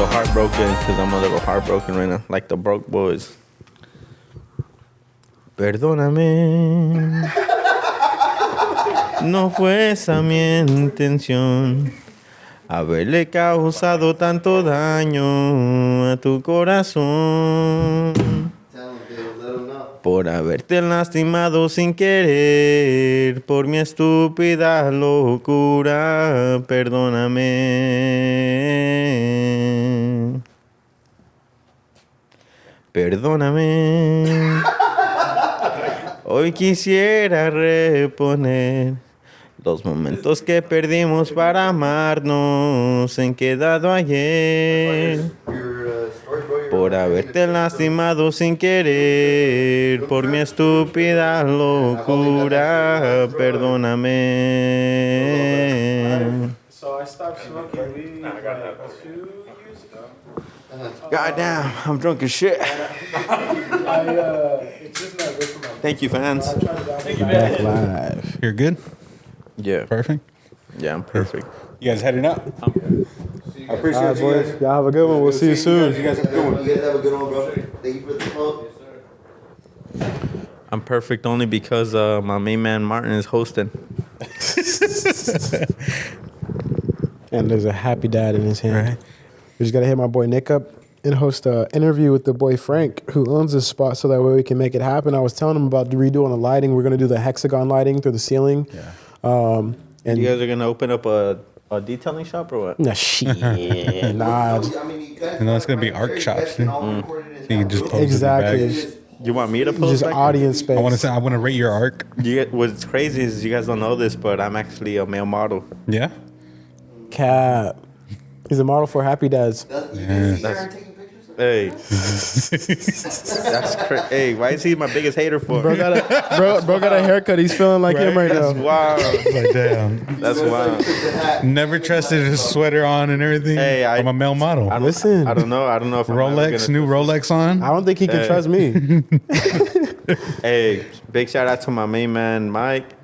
little heartbroken because I'm a little heartbroken right now, like the broke boys. Perdóname, no fue esa mi intención, haberle causado tanto daño a tu corazón, por haberte lastimado sin querer, por mi estúpida locura, perdóname. Perdóname. Hoy quisiera reponer los momentos que perdimos para amarnos en quedado ayer. Por haberte lastimado sin querer, por mi estúpida locura, perdóname. So I stopped smoking weed like 2 years ago. Goddamn, I'm drunk as shit. It's just not good for my. Thank you, fans. Back live. You're good? Yeah, Perfect? yeah, I'm perfect. You guys heading out? I appreciate All right, you boys. guys. Y'all have a good one. We'll see you soon. You guys have a good one. You guys have a good one, bro. Thank you for the smoke. I'm perfect only because my main man Martin is hosting. And there's a happy dad in his hand. Right. We just got to hit my boy Nick up and host an interview with the boy Frank, who owns this spot, so that way we can make it happen. I was telling him about redoing the lighting. We're going to do the hexagon lighting through the ceiling. Yeah. And You guys are gonna open up a detailing shop or what? nah, shit. Nah. I mean, you guys And that's gonna be right arc there. You shops, guys can yeah. all record it in So you can just house. post Exactly. it in the back. You want me to post Just back? audience space. I want to rate your arc. What's crazy is you guys don't know this, but I'm actually a male model. Yeah? Cap. He's a model for Happy Dads. You guys see her taking pictures? Hey, that's crazy. Hey, why is he my biggest hater for? Bro got a haircut. He's feeling like him right That's now. wild. Like, damn. That's wild. Never trusted his sweater on and everything. Hey, I'm a male model. Listen. I don't know. I don't know if I'm ever Rolex, gonna- new Rolex on. I don't think he can Hey. trust me. Hey, big shout out to my main man Mike.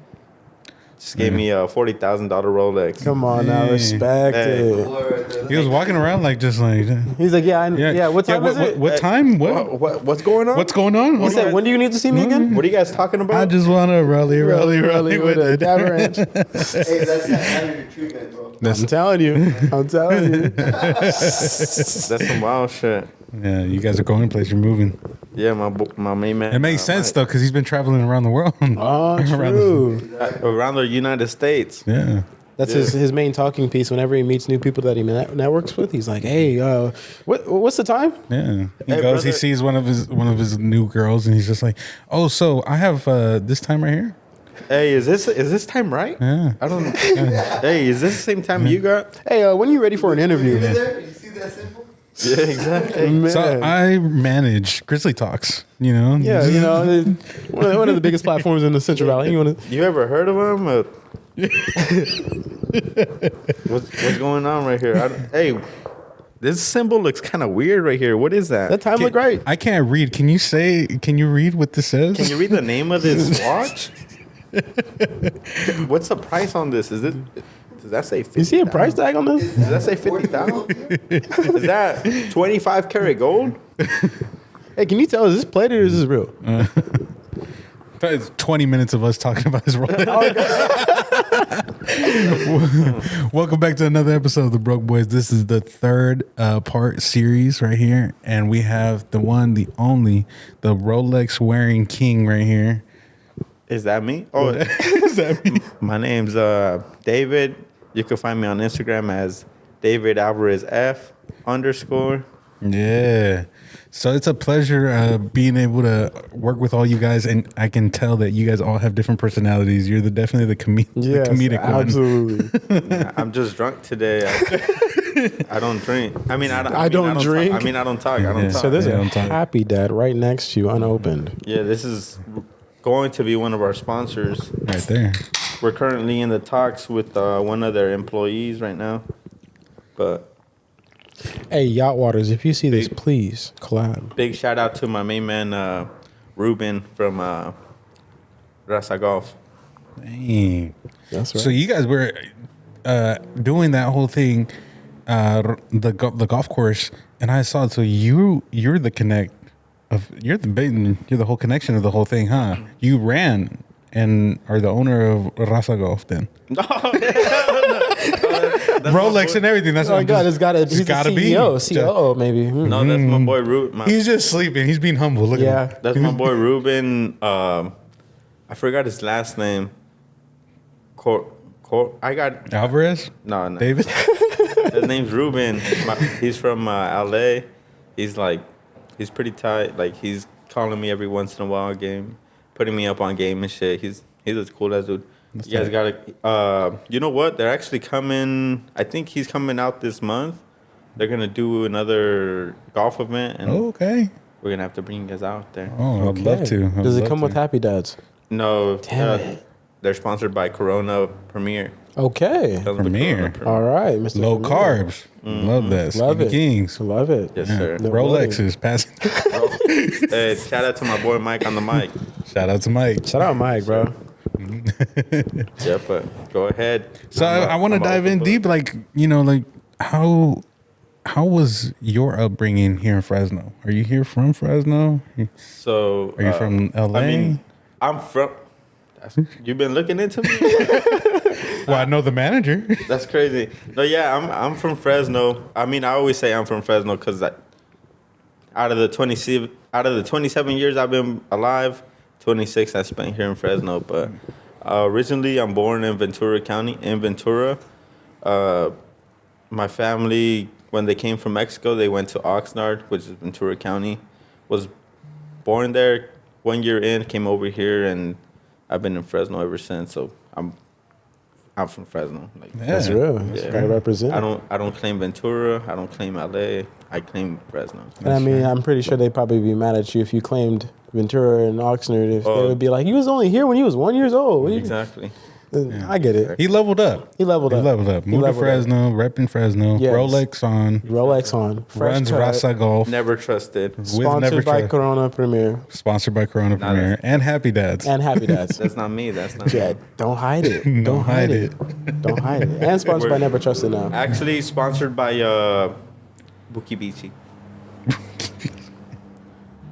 Just gave me a $40,000 Rolex. Come on now, respect Hey. it. He was walking around like just like, He's like, yeah, what time is it? What time? What? What's going on? What's going on? He Hold said, on. when do you need to see me again? What are you guys talking about? I just want to rally with a it. dab ranch. Hey, that's that attitude treatment, bro. I'm telling you. That's some wild shit. Yeah, you guys are going places. You're moving. Yeah, my main man. It makes sense though, because he's been traveling around the world. Oh, Around true. Around the United States. Yeah. That's his main talking piece. Whenever he meets new people that he networks with, he's like, "Hey, what's the time?" Yeah. He Hey, goes. He brother. sees one of his new girls, and he's just like, "Oh, so I have this time right here." Hey, is this time right? Yeah. I don't. Hey, is this the same time you got? Hey, when are you ready for an interview? You there? You see that symbol? Yeah, exactly. Man. So I manage Grizzly Talks. You know. Yeah, you know, one of the biggest platforms in the Central Valley. You want to? You ever heard of him? What's going on right here? Hey, this symbol looks kind of weird right here. What is that? That time looked right. I can't read. Can you read what this says? Can you read the name of this watch? What's the price on this? Does that say 50? You see a price tag on this? Does that say 50,000? Is that 25 karat gold? Hey, can you tell is this plated or is this real? It's 20 minutes of us talking about his role. Welcome back to another episode of The Broke Boys. This is the third part series right here. And we have the one, the only, the Rolex wearing king right here. Is that me? Oh, Is that me? my name's David. You can find me on Instagram as David Alvarez F _. Yeah. So it's a pleasure being able to work with all you guys. And I can tell that you guys all have different personalities. You're definitely the comedic one. Absolutely. I'm just drunk today. I don't drink. I mean, I I don't drink? I mean, I don't talk. I don't Yeah. talk. So there's Yeah, a I'm talking. happy dad right next to you, unopened. Yeah, this is going to be one of our sponsors. Right there. We're currently in the talks with one of their employees right now. But Hey, Yacht Waters, if you see this, please collab. big shout out to my main man, Ruben from Raza Golf. Dang. That's right. So you guys were doing that whole thing the golf course, and I saw. So you're the connect of you're the whole connection of the whole thing, huh? You ran and are the owner of Raza Golf, then Rolex and everything. That's Oh what my I'm God, just, it's got to. He's the gotta be. CEO, COO maybe. No, that's my boy Ruben. He's just sleeping. He's being humble. Look at him. Yeah. That's my boy Ruben. I forgot his last name. I got Alvarez. no. David. His name's Ruben. He's from LA. He's pretty tight. Like he's calling me every once in a while, game, putting me up on game and shit. He's as cool as dude. That's You guys tight. gotta. You know what? They're actually coming. I think he's coming out this month. They're gonna do another golf event, and Okay. we're gonna have to bring you guys out there. Oh, I'd love to. I'd Does it love come to. with Happy Dads? No, Damn it. they're sponsored by Corona Premier. Okay. Comes with Premier. Corona All right, Mr. Low Premier. carbs. Love that. Love Skinny it. Kings. Love it. Yes, Yeah. sir. No Rolexes passing. Hey, shout out to my boy Mike on the mic. Shout out to Mike. Shout out Mike, bro. Yeah, but go ahead. So I want to I'm dive in open deep, like like how was your upbringing here in Fresno? Are you here from Fresno? So, Are you from LA? I mean, I'm from. You've been looking into me. Well, I know the manager. That's crazy. No, yeah, I'm from Fresno. I mean, I always say I'm from Fresno because out of the 27 years I've been alive, 26 I spent here in Fresno. But originally, I'm born in Ventura County. In Ventura, my family, when they came from Mexico, they went to Oxnard, which is Ventura County. Was born there. 1 year in, came over here, and I've been in Fresno ever since. So I'm from Fresno. Like, That's real. Yeah. Gotta represent. I don't claim Ventura. I don't claim LA. I claim Fresno. And I mean, I'm pretty sure they'd probably be mad at you if you claimed Ventura and Oxnard. If they Oh. would be like, he was only here when he was 1 year old. What do you- Exactly. I get it. He leveled up. He leveled He up. leveled up. He Moved to leveled up. Fresno, repping Fresno. Yes. Rolex on. Rolex on. Fresh Runs cut, Raza Golf. Never trusted. With Sponsored Never by Trust. Corona Premier Sponsored by Corona Nah, Premier and Happy Dads. and Happy Dads. That's not me. That's not Yeah, me. don't hide it. Don't hide it. Don't hide it. And sponsored by Never Trusted now. Actually, sponsored by Buki Beachy.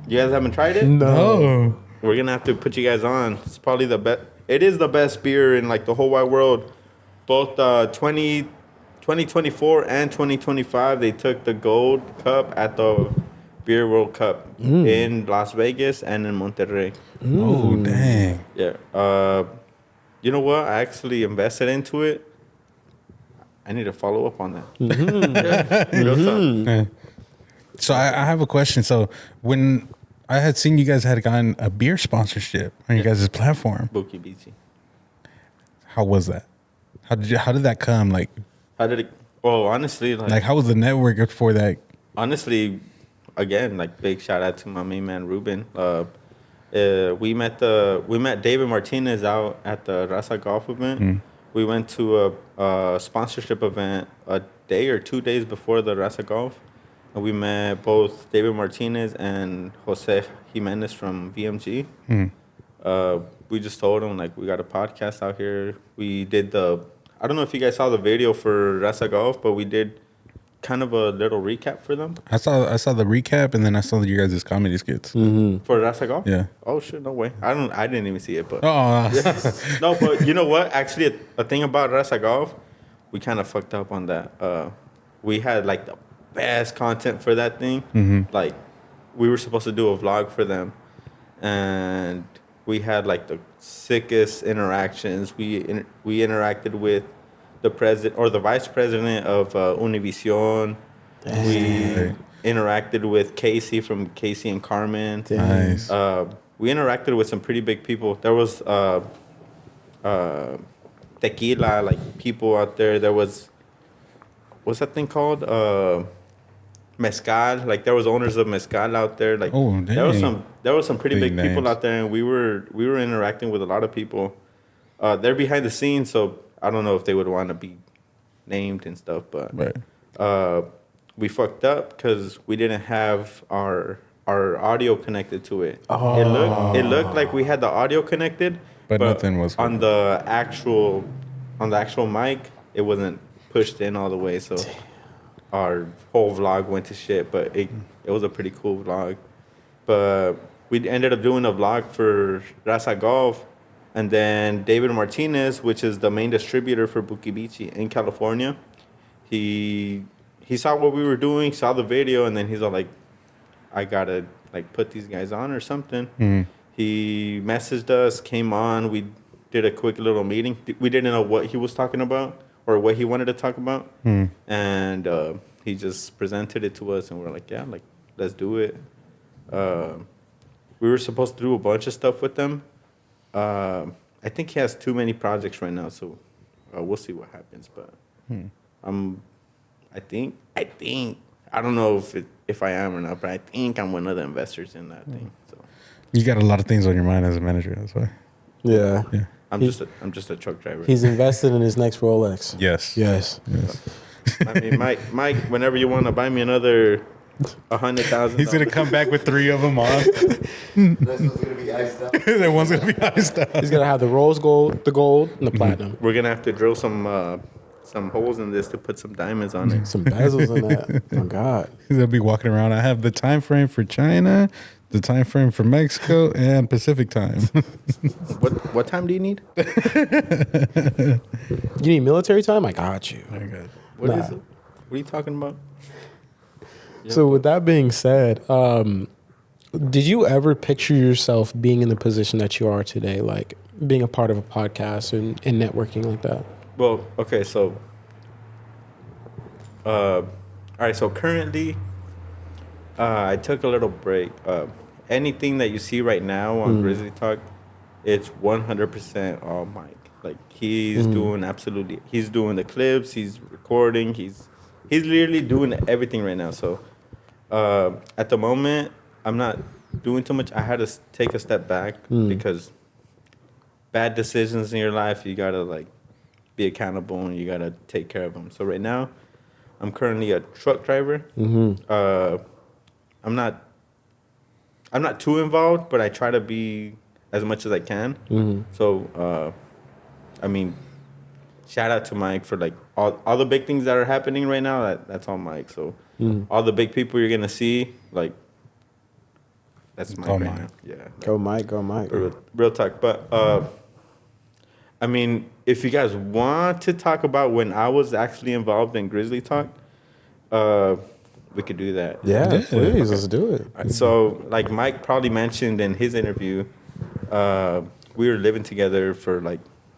You guys haven't tried it? Oh. We're gonna have to put you guys on. It's probably the best. It is the best beer in like the whole wide world. Both 2024 and 2025, they took the gold cup at the Beer World Cup in Las Vegas and in Monterrey. Oh, dang. Yeah. You know what? I actually invested into it. I need to follow up on that. Real talk. Yeah. So I have a question. So when I had seen you guys had gotten a beer sponsorship on your guys' platform, Buki Beachy. how was that? How did that come? Like How did it? Well, honestly, like how was the network for that? honestly, again, like big shout out to my main man Ruben. We met David Martinez out at the Raza Golf event. We went to a sponsorship event a day or 2 days before the Raza Golf, and we met both David Martinez and Jose Jimenez from VMG. We just told them like we got a podcast out here. We did I don't know if you guys saw the video for Raza Golf, but we did kind of a little recap for them. I saw the recap and then I saw your guys' comedy skits. For Raza Golf? Yeah. Oh shit, no way. I didn't even see it, but Oh, no, but you know what? Actually, a thing about Raza Golf, we kind of fucked up on that. We had like the best content for that thing. Like we were supposed to do a vlog for them, and we had like the sickest interactions. We interacted with the president or the vice president of Univision. We interacted with Casey from Casey and Carmen. nice. We interacted with some pretty big people. There was tequila, like people out there. There was, what's that thing called? Mezcal. Like there was owners of Mezcal out there. Like Oh, there was dang. some pretty Big big people names. out there, and we were interacting with a lot of people. They're behind the scenes, so I don't know if they would want to be named and stuff, but Right. we fucked up because we didn't have our audio connected to it. It looked like we had the audio connected, But nothing was on the actual mic. It wasn't pushed in all the way, so our whole vlog went to shit, but it was a pretty cool vlog. But we ended up doing a vlog for Raza Golf, and then David Martinez, which is the main distributor for Bukibichi in California, he saw what we were doing, saw the video, and then he's all like, I gotta like put these guys on or something. He messaged us, came on, we did a quick little meeting. We didn't know what he was talking about or what he wanted to talk about, and he just presented it to us, and we're like, yeah, like let's do it. We were supposed to do a bunch of stuff with them. I think he has too many projects right now, so we'll see what happens. But I think I don't know if I am or not, but I think I'm one of the investors in that thing. So You got a lot of things on your mind as a manager. That's why. Yeah. I'm just a truck driver. He's invested in his next Rolex. Yes. Yes. I mean, Mike, whenever you want to buy me another 100,000, He's gonna come back with 3 of them on. This one's gonna be iced out. That one's gonna be iced out. He's gonna have the rose gold, the gold, and the platinum. We're gonna have to drill some holes in this to put some diamonds on it. Some bezels in that. Oh God. He's gonna be walking around. I have the time frame for China, the time frame for Mexico, and Pacific time. What time do you need? You need military time? I got you. What is Nah. it? What are you talking about? So with that being said, did you ever picture yourself being in the position that you are today, like being a part of a podcast and networking like that? Well, okay, so all right, so currently I took a little break. Anything that you see right now on Grizzly Talk, it's 100% all Mike. Like he's doing he's doing the clips, he's recording, he's literally doing everything right now. So at the moment, I'm not doing too much. I had to take a step back because bad decisions in your life, you gotta like be accountable and you gotta take care of them. So right now, I'm currently a truck driver. I'm not too involved, but I try to be as much as I can. So I mean, shout out to Mike for like all the big things that are happening right now. That's all Mike. So all the big people you're gonna see, like that's Mike all right Mike. now. Yeah. Go Mike, go Mike. Real talk. But I mean, if you guys want to talk about when I was actually involved in Grizzly Talk, we could do that. Yeah, please, let's do it. All right, so, like Mike probably mentioned in his interview, we were living together for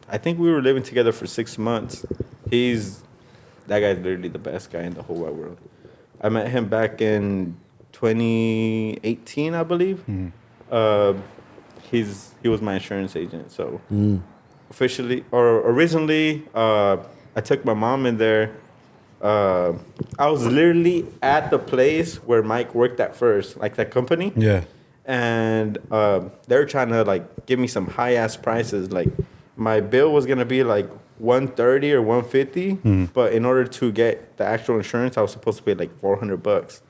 I think we were living together for 6 months. That guy's literally the best guy in the whole wide world. I met him back in 2018, I believe. He was my insurance agent. So originally, I took my mom in there. I was literally at the place where Mike worked at first, like that company. Yeah. And they were trying to like give me some high ass prices. Like my bill was gonna be like $130 or $150, but in order to get the actual insurance, I was supposed to pay like $400.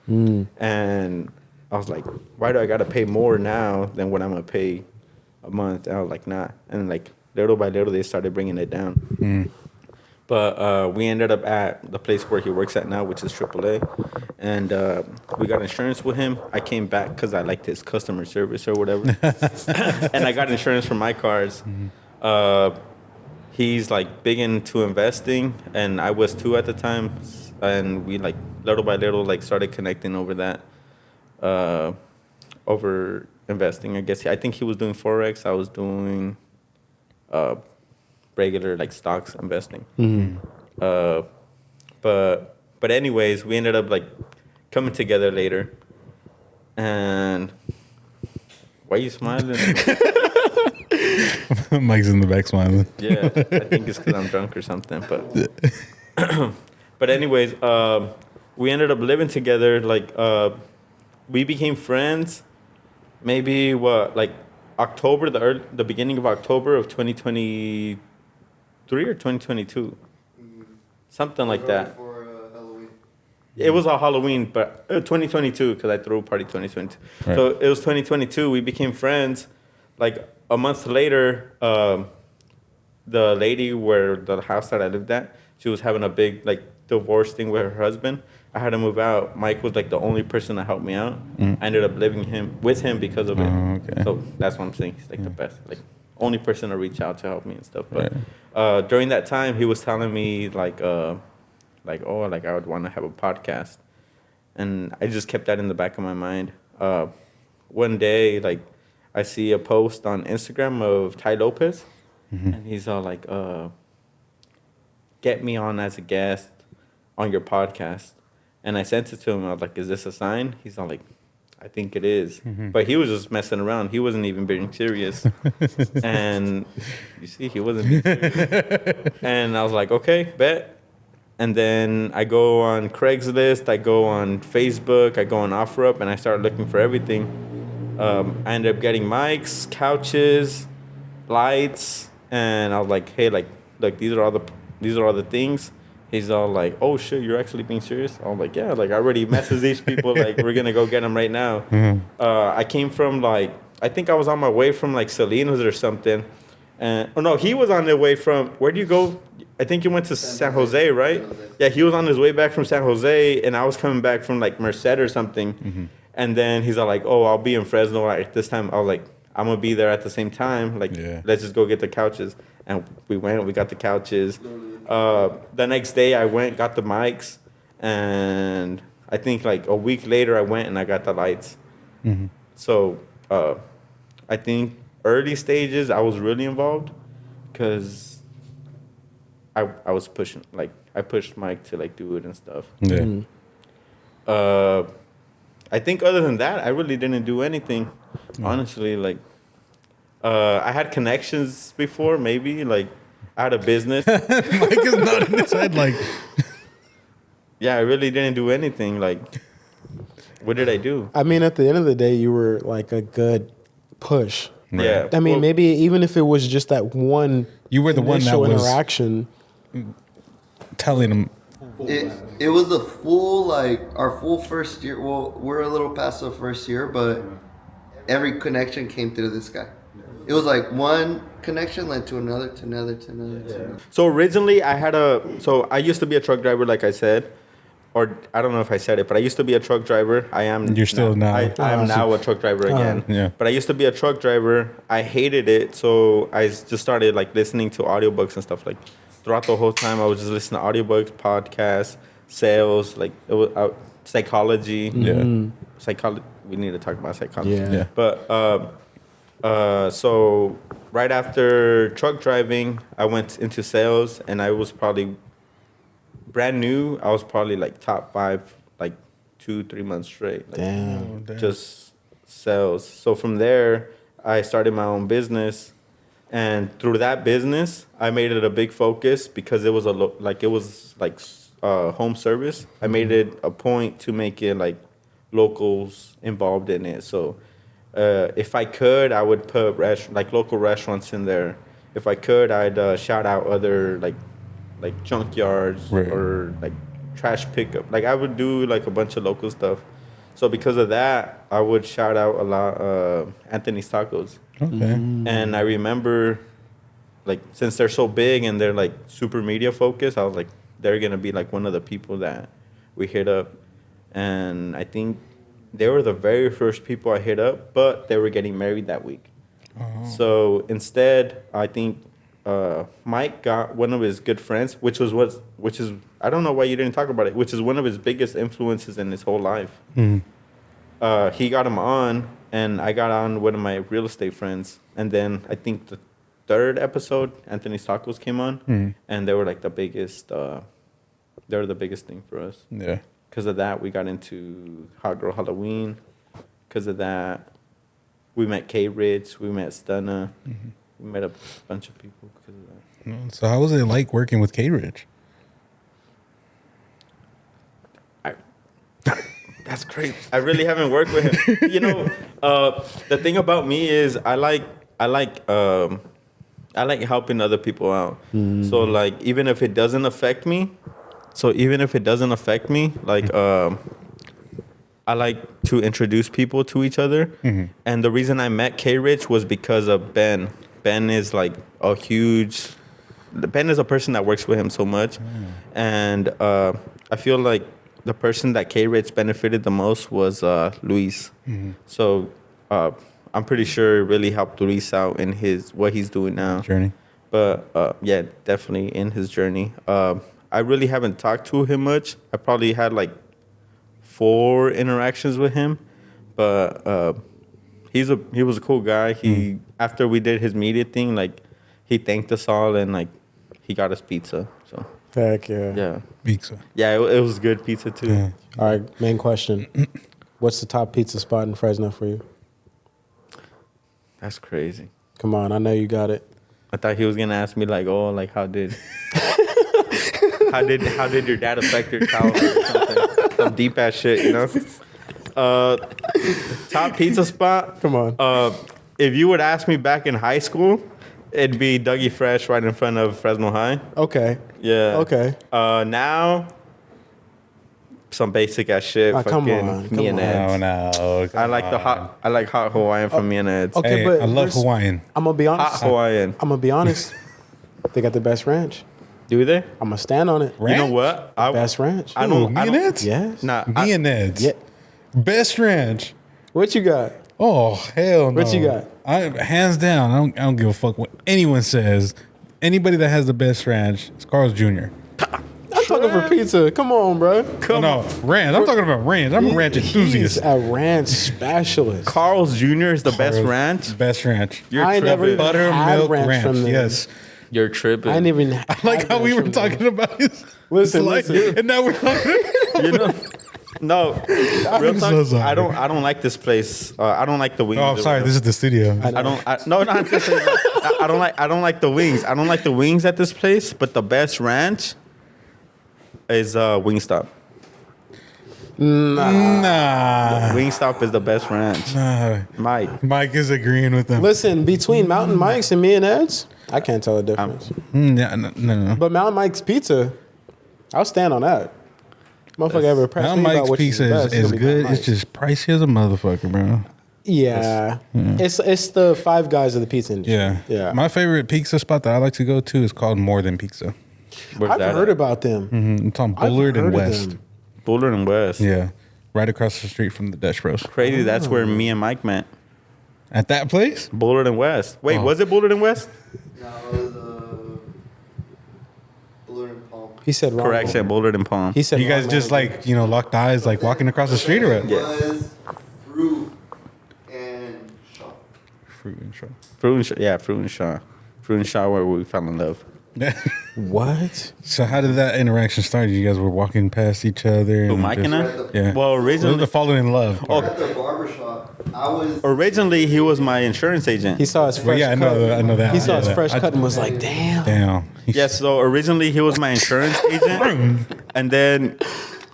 And I was like, why do I gotta pay more now than what I'm gonna pay a month? And I was like, nah. And like little by little, they started bringing it down. But we ended up at the place where he works at now, which is AAA. And we got insurance with him. I came back because I liked his customer service or whatever. And I got insurance for my cars. He's like big into investing, and I was too at the time. And we like little by little like started connecting over that, over investing. I guess I think he was doing Forex. I was doing regular like stocks investing. But anyways, we ended up like coming together later. And why are you smiling? Mike's in the back smiling. Yeah, I think it's because I'm drunk or something. But anyways, we ended up living together. Like we became friends. Maybe October, the beginning of October of 2023 or 2022, something like that. For Halloween. It was a Halloween, but 2022 because I threw a party 2022. Right. So it was 2022. We became friends. Like a month later, the lady where the house that I lived at, she was having a big like divorcing with her husband. I had to move out. Mike was like the only person that helped me out. I ended up living with him because of it. Okay. So that's what I'm saying. He's like the best, like only person to reach out to help me and stuff. But during that time, he was telling me like I would want to have a podcast, and I just kept that in the back of my mind. One day, like I see a post on Instagram of Ty Lopez, and he's all like, "Get me on as a guest on your podcast." And I sent it to him. I was like, "Is this a sign?" He's all like, "I think it is." But he was just messing around. He wasn't even being serious. And you see, he wasn't being serious. And I was like, "Okay, bet." And then I go on Craigslist, I go on Facebook, I go on OfferUp, and I start looking for everything. I ended up getting mics, couches, lights, and I was like, "Hey, like, look, these are all the things." He's all like, "Oh shit, you're actually being serious?" I'm like, "Yeah, like I already messaged these people, like we're gonna go get them right now." I came from like, I think I was on my way from like Salinas or something, and no, he was on the way from, where do you go? I think you went to San Jose, right? San Jose. Yeah, he was on his way back from San Jose, and I was coming back from like Merced or something, and then he's all like, "Oh, I'll be in Fresno at this time." I was like, "I'm gonna be there at the same time. Like, let's just go get the couches." And we went, we got the couches. The next day I went, got the mics, and I think like a week later I went and I got the lights. So I think early stages I was really involved because I was pushing, like I pushed Mike to like do it and stuff. I think other than that I really didn't do anything, honestly. Like I had connections before, maybe like I had a business. Mike is nodding his head like. Yeah, I really didn't do anything. Like, what did I do? I mean, at the end of the day, you were like a good push. Yeah. I mean, Well, maybe even if it was just that one, You were the one that initial was interaction. telling him. It was a full, like, our full first year. Well, we're a little past the first year, but every connection came through this guy. It was like one connection led to another, to another, to another, to another. So originally I used to be a truck driver, like I said, or I don't know if I said it, but I used to be a truck driver. I am. You're still now. I am now a truck driver again. Yeah. But I used to be a truck driver. I hated it, so I just started like listening to audiobooks and stuff. Like throughout the whole time, I was just listening to audiobooks, podcasts, sales, like it was psychology. Psychology. We need to talk about psychology. Yeah. But so right after truck driving, I went into sales, and I was probably brand new. I was probably like top 5, like 2-3 months straight. Like, Damn. just sales. So from there, I started my own business, and through that business, I made it a big focus because it was home service. I made it a point to make it like locals involved in it. So if I could, I would put local restaurants in there. If I could, I'd shout out other like junkyards or like trash pickup. Like I would do like a bunch of local stuff. So because of that, I would shout out a lot Anthony's Tacos. Okay. And I remember, like, since they're so big and they're like super media focused, I was like, they're gonna be like one of the people that we hit up. And I think they were the very first people I hit up, but they were getting married that week. So instead, I think Mike got one of his good friends, which is I don't know why you didn't talk about it, which is one of his biggest influences in his whole life. He got him on, and I got on one of my real estate friends, and then I think the third episode, Anthony's Tacos came on, and they were like the biggest. They were the biggest thing for us. Yeah. Because of that, we got into Hot Girl Halloween. Because of that, we met K Rich, we met Stunna, we met a bunch of people because of that. So how was it like working with K Rich? That's great. I really haven't worked with him. You know, the thing about me is I like helping other people out. So like even if it doesn't affect me, like I like to introduce people to each other. And the reason I met K Rich was because of Ben. Ben is like a huge Ben is a person that works with him so much, and I feel like the person that K-Rich benefited the most was Luis. So I'm pretty sure it really helped Luis out in what he's doing now. Journey. But yeah, definitely in his journey. I really haven't talked to him much. I probably had like 4 interactions with him, but he was a cool guy. He after we did his media thing, like he thanked us all and like he got us pizza. So Heck yeah. yeah, Pizza. yeah, it was good pizza too. Yeah. All right, main question. What's the top pizza spot in Fresno for you? That's crazy. Come on, I know you got it. I thought he was gonna ask me like, oh, like how did your dad affect your childhood or something? Some deep ass shit, you know. Top pizza spot. Come on. If you would ask me back in high school, it'd be Dougie Fresh right in front of Fresno High. Okay. Yeah. Okay. Now, some basic ass shit. Come fucking on, Me and come Ed's. No. I like I like hot Hawaiian from Me and Ed's. Okay, Hey, but I love Hawaiian. I'm gonna be honest. Hot Hawaiian. I'm gonna be honest. They got the best ranch. Do they? I'm gonna stand on it. You know what? Best ranch. I Ooh, don't. Me I and don't. Ed's? Yes. Nah. Me and Ed's. Yeah. Best ranch. What you got? Oh, hell no. What you got? Hands down, I don't give a fuck what anyone says. Anybody that has the best ranch, it's Carl's Jr. I'm talking for pizza. Come on, bro. No, ranch. I'm talking about ranch. I'm a ranch enthusiast. He's a ranch specialist. Carl's Jr. is the best ranch. Best ranch. You're I never tripping. even had Buttermilk ranch ranch. from them. Yes. You're tripping. I didn't even. I like how we were talking about this. Listen, Like, listen. and now we're talking. You know. No, real talk. so sorry. I don't like this place. I don't like the wings. Oh, I'm sorry. This is the studio. I don't. No, not this. I don't like the wings. I don't like the wings at this place. But the best ranch is Wingstop. Nah. Wingstop is the best ranch. Mike. Mike is agreeing with them. Listen, between Mountain Mike's and Me and Ed's, I can't tell the difference. No. But Mountain Mike's pizza, I'll stand on that. Motherfucker ever impressed Mountain me about Mike's what pizza best, is it'll be good. Mountain It's Mike's. just pricey as a motherfucker, bro. Yeah. It's the Five Guys of the pizza industry. Yeah. Yeah. My favorite pizza spot that I like to go to is called More Than Pizza. Where's I've that heard at? about them. It's on I've Bullard and heard of West. them. Bullard and West. Yeah. Right across the street from the Dutch Bros. Crazy. That's where me and Mike met. At that place? Bullard and West. Wait, Oh. was it Bullard and West? No, it was Blue and Palm. He said wrong. Correction, Bullard and Palm. He said You guys wrong just man. like, locked eyes, like walking across the street or what? Yeah. It was Fruit and Shop. Fruit and Shaw. Fruit and Shaw. Yeah, Fruit and Shaw. Fruit and Shaw where we fell in love. What? So how did that interaction start? You guys were walking past each other. Who, and Mike just- and I? Yeah. Well, originally, The falling in love. We're at the barbershop. I was. originally he was my insurance agent. He saw his fresh Well, yeah, I cut. know that. He saw his Yeah, fresh I- cut and was like, damn. Damn. Yeah, so originally he was my insurance agent, and then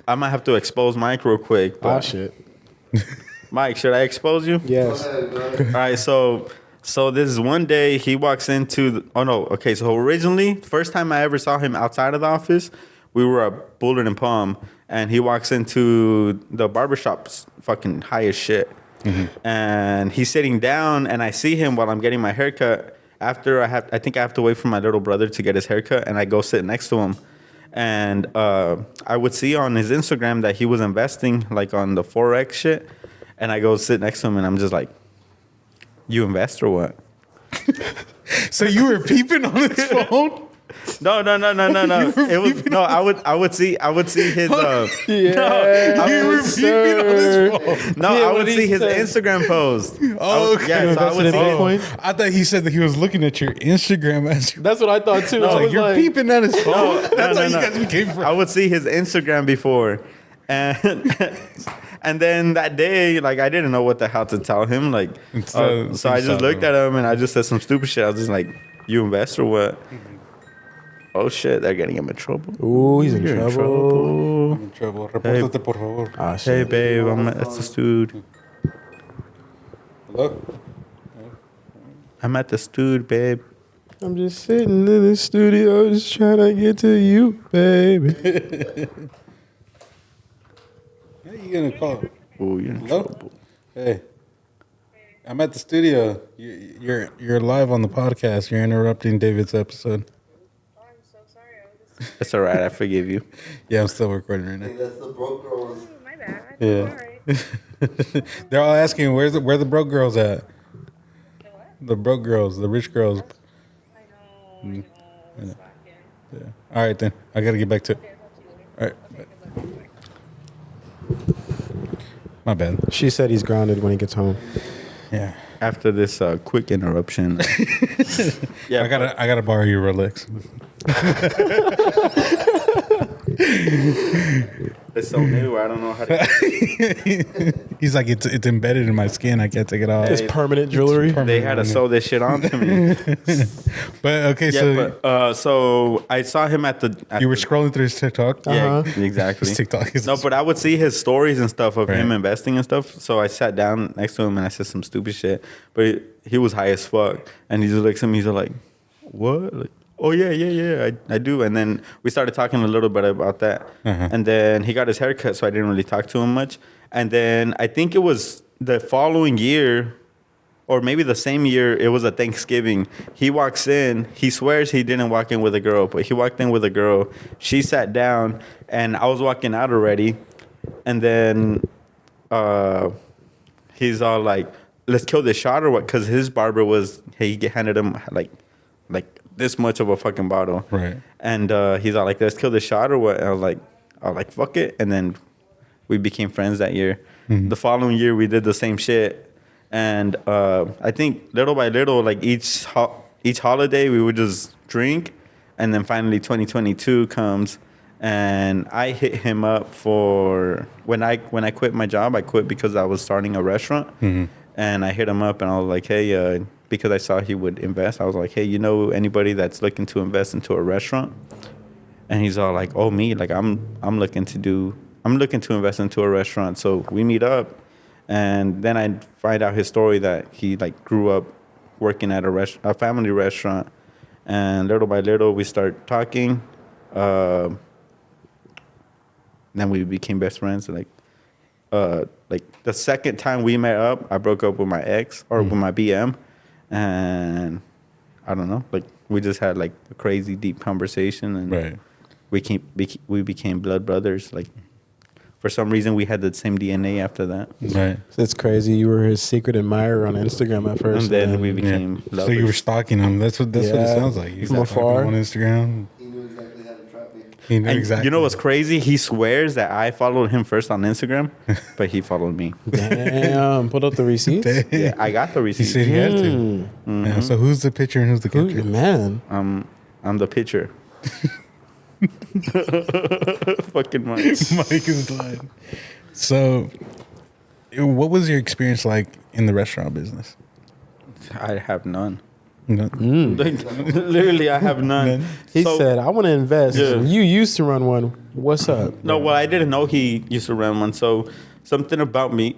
I might have to expose Mike real quick. Oh, But shit. Mike, should I expose you? Yes. Go ahead. All right, so this is one day he walks into. So originally, first time I ever saw him outside of the office, we were at Bullard and Palm, and he walks into the barbershop's fucking high as shit, and he's sitting down, and I see him while I'm getting my haircut. After I think I have to wait for my little brother to get his haircut, and I go sit next to him. And I would see on his Instagram that he was investing like on the Forex shit, and I go sit next to him, and I'm just like, "You invest or what?" So you were peeping on his phone? No. It was no. I would see his. Yeah. You were peeping on his phone. No, Yeah, I what would he see his said. Instagram post. Oh, okay. Yeah, so I would Invested see in it. Bitcoin? I thought he said that he was looking at your Instagram as you. That's what I thought too. I was I like, was you're like, peeping at his phone. That's how no, you no. guys became friends. I would see his Instagram before, and and then that day, like I didn't know what the hell to tell him. Like, So- so I just looked at him and I just said some stupid shit. I was just like, "You invest or what?" Oh shit, they're getting him in trouble. Ooh, he's in You're in trouble. I'm in trouble. Repórtate, por favor. Ah, Hey shit. babe, that's the dude. Hello? I'm at the stude, babe. I'm just sitting in the studio just trying to get to you, baby. How you gonna call? Ooh, you're in Hello? trouble. Hey, I'm at the studio. You're live on the podcast. You're interrupting David's episode. It's all right. I forgive you. Yeah, I'm still recording right Hey, now. that's the broke girls. My bad. Yeah. Sorry. They're all asking where the broke girls at? The what? The broke girls, the rich girls. I know. We're slacking. Yeah. All right then. I gotta get back to it. Okay, I'll talk to you later. All right. Okay, good luck. Bye. My bad. She said he's grounded when he gets home. Yeah. After this quick interruption. Yeah. I gotta borrow your Rolex. It's so new. I don't know how to. He's like, it's embedded in my skin. I can't take it off. It's permanent jewelry. They had to sew this shit onto me. But okay, Yeah, so but so I saw him at the. you were scrolling through his TikTok. Yeah, Uh-huh. exactly. His TikTok is No, but I would see his stories and stuff of him Right. investing and stuff. So I sat down next to him and I said some stupid shit. But he was high as fuck, and he just looks at me. He's like, "What?" Like, oh yeah, I do. And then we started talking a little bit about that. And then he got his hair cut, so I didn't really talk to him much. And then I think it was the following year, or maybe the same year, it was a Thanksgiving. He walks in. He swears he didn't walk in with a girl, but he walked in with a girl. She sat down, and I was walking out already. And then he's all like, "Let's kill this shot or what?" Because his barber was, he handed him like this much of a fucking bottle. Right. And he's all like, "Let's kill this shot or what?" And I was like, "Fuck it." And then we became friends that year. The following year, we did the same shit. And I think little by little, like each holiday, we would just drink. And then finally 2022 comes, and I hit him up for when I quit my job. I quit because I was starting a restaurant. And I hit him up, and I was like, "Hey," because I saw he would invest. I was like, "Hey, you know anybody that's looking to invest into a restaurant?" And he's all like, "Oh, me? Like I'm looking to invest into a restaurant." So we meet up. And then I find out his story that he like grew up working at a family restaurant, and little by little we start talking. Then we became best friends. And like the second time we met up, I broke up with my ex or with my BM, and I don't know, like we just had like a crazy deep conversation, and Right. we became blood brothers. Like for some reason, we had the same DNA after that. Right. It's crazy. You were his secret admirer on Instagram at first. And then we became So lovers. you were stalking him. That's what it Yeah. sounds like. You From were stalking afar. him on Instagram. He knew exactly how to trap me. He knew And exactly. you know what's crazy? He swears that I followed him first on Instagram, but he followed me. Damn, put up the receipts. Yeah, I got the He receipt. said he had to. Yeah, so who's the picture and who's the Ooh, capture? man. I'm the pitcher. Fucking Mike. Mike is lying. So, what was your experience like in the restaurant business? I have none. No. Like, literally, I have none. He So- said, I want to invest. Yeah. You used to run one. What's up? No, well, I didn't know he used to run one. So something about me,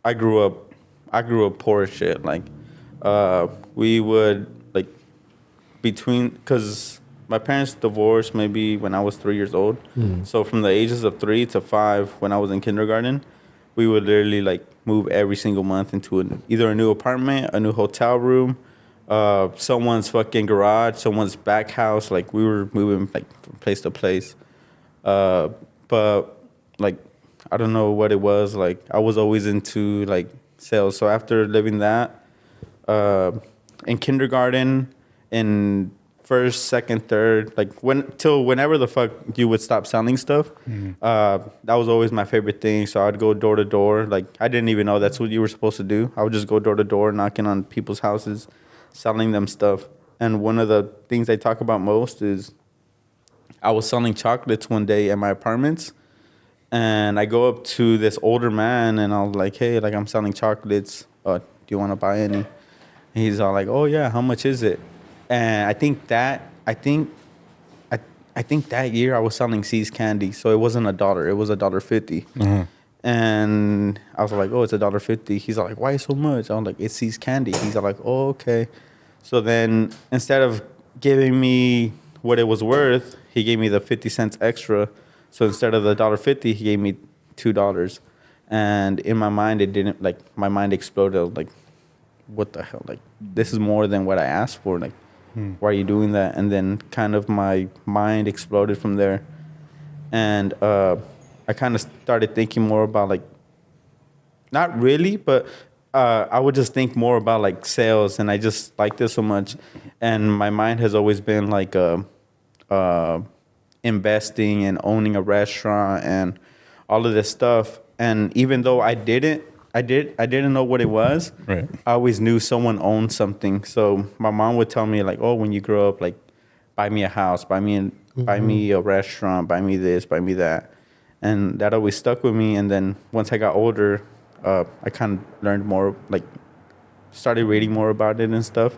I grew up poor as shit. Like, we would like because my parents divorced maybe when I was 3 years old. So from the ages of 3 to 5, when I was in kindergarten, we would literally like move every single month into either a new apartment, a new hotel room, someone's fucking garage, someone's back house. Like we were moving like from place to place. But like I don't know what it was. Like I was always into like sales. So after living that, in kindergarten, in first, second, third, like whenever the fuck you would stop selling stuff, that was always my favorite thing. So I'd go door to door. Like I didn't even know that's what you were supposed to do. I would just go door to door, knocking on people's houses, selling them stuff. And one of the things I talk about most is I was selling chocolates one day at my apartments, and I go up to this older man and I was like, "Hey, like I'm selling chocolates. Do you want to buy any?" And he's all like, "Oh yeah, how much is it?" And I think that year I was selling C's candy, so it wasn't $1; it was $1.50. And I was like, "Oh, it's $1.50." He's like, "Why so much?" I was like, "It's C's candy." He's like, "Oh, okay." So then instead of giving me what it was worth, he gave me the 50 cents extra. So instead of the $1.50, he gave me $2. And in my mind, my mind exploded. I was like, what the hell? Like, this is more than what I asked for. Like, Why are you doing that? And then kind of my mind exploded from there. And I kind of started thinking more about like, not really, but I would just think more about like sales, and I just like this so much. And my mind has always been like investing and owning a restaurant and all of this stuff. And even though I didn't know what it was. Right. I always knew someone owned something. So my mom would tell me like, oh, when you grow up, like, buy me a house, buy me a restaurant, buy me this, buy me that. And that always stuck with me. And then once I got older, I kind of learned more, like, started reading more about it and stuff.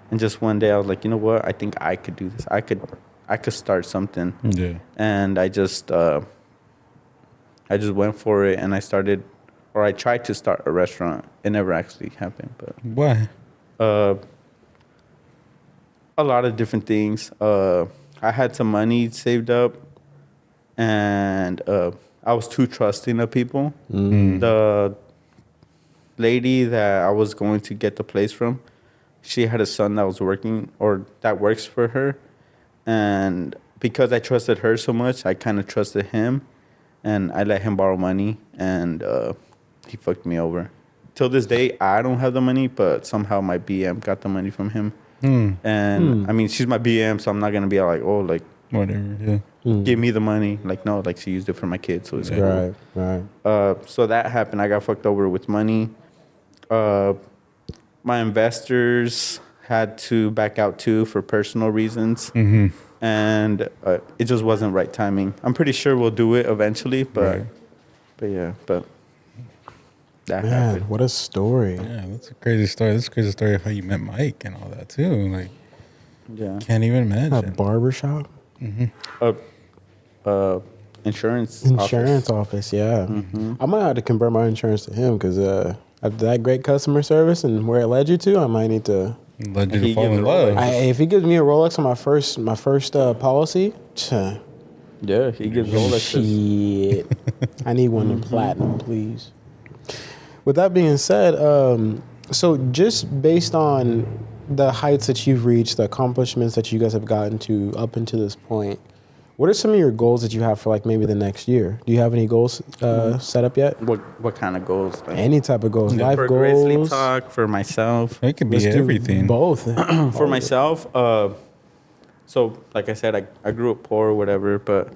And just one day I was like, you know what? I think I could do this. I could start something. Yeah. And I just went for it, and I tried to start a restaurant. It never actually happened, but Why? a lot of different things. I had some money saved up, and I was too trusting of people. The lady that I was going to get the place from, she had a son that was working, or that works for her. And because I trusted her so much, I kind of trusted him, and I let him borrow money, and he fucked me over. Till this day, I don't have the money, but somehow my BM got the money from him. And I mean, she's my BM, so I'm not gonna be like, oh, like, Whatever. Yeah. give me the money. Like, no, like, she used it for my kids, so it's cool. Right. So that happened. I got fucked over with money. My investors had to back out too for personal reasons. And it just wasn't right timing. I'm pretty sure we'll do it eventually, but but that Man, happened. what a story. Yeah, that's a crazy story. That's a crazy story of how you met Mike and all that too. Like, Yeah. can't even A imagine. barbershop? Insurance Office, yeah. I might have to convert my insurance to him because after that great customer service and where it led you to, I might need to. Led you He to fall gives in a love. Rolex. If he gives me a Rolex on my first policy, Yeah, he gives Rolexes. shit. I need one in platinum, please. With that being said, so just based on the heights that you've reached, the accomplishments that you guys have gotten to up until this point, what are some of your goals that you have for like maybe the next year? Do you have any goals set up yet? What kind of goals? Like, Any type of goals, life for goals. Grizzly Talk, for myself. It could be Let's do everything. both. For myself, so like I said, I grew up poor or whatever, but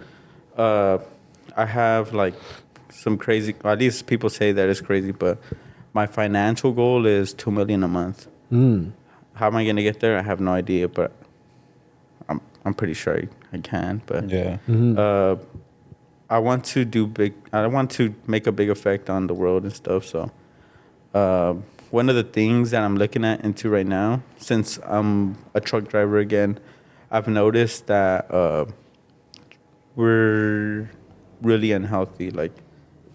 I have like some crazy, at least people say that it's crazy, but my financial goal is $2 million a month. How am I gonna get there? I have no idea, but I'm pretty sure I can. But Yeah. I want to do big. I want to make a big effect on the world and stuff. So one of the things that I'm looking at into right now, since I'm a truck driver again, I've noticed that we're really unhealthy. Like,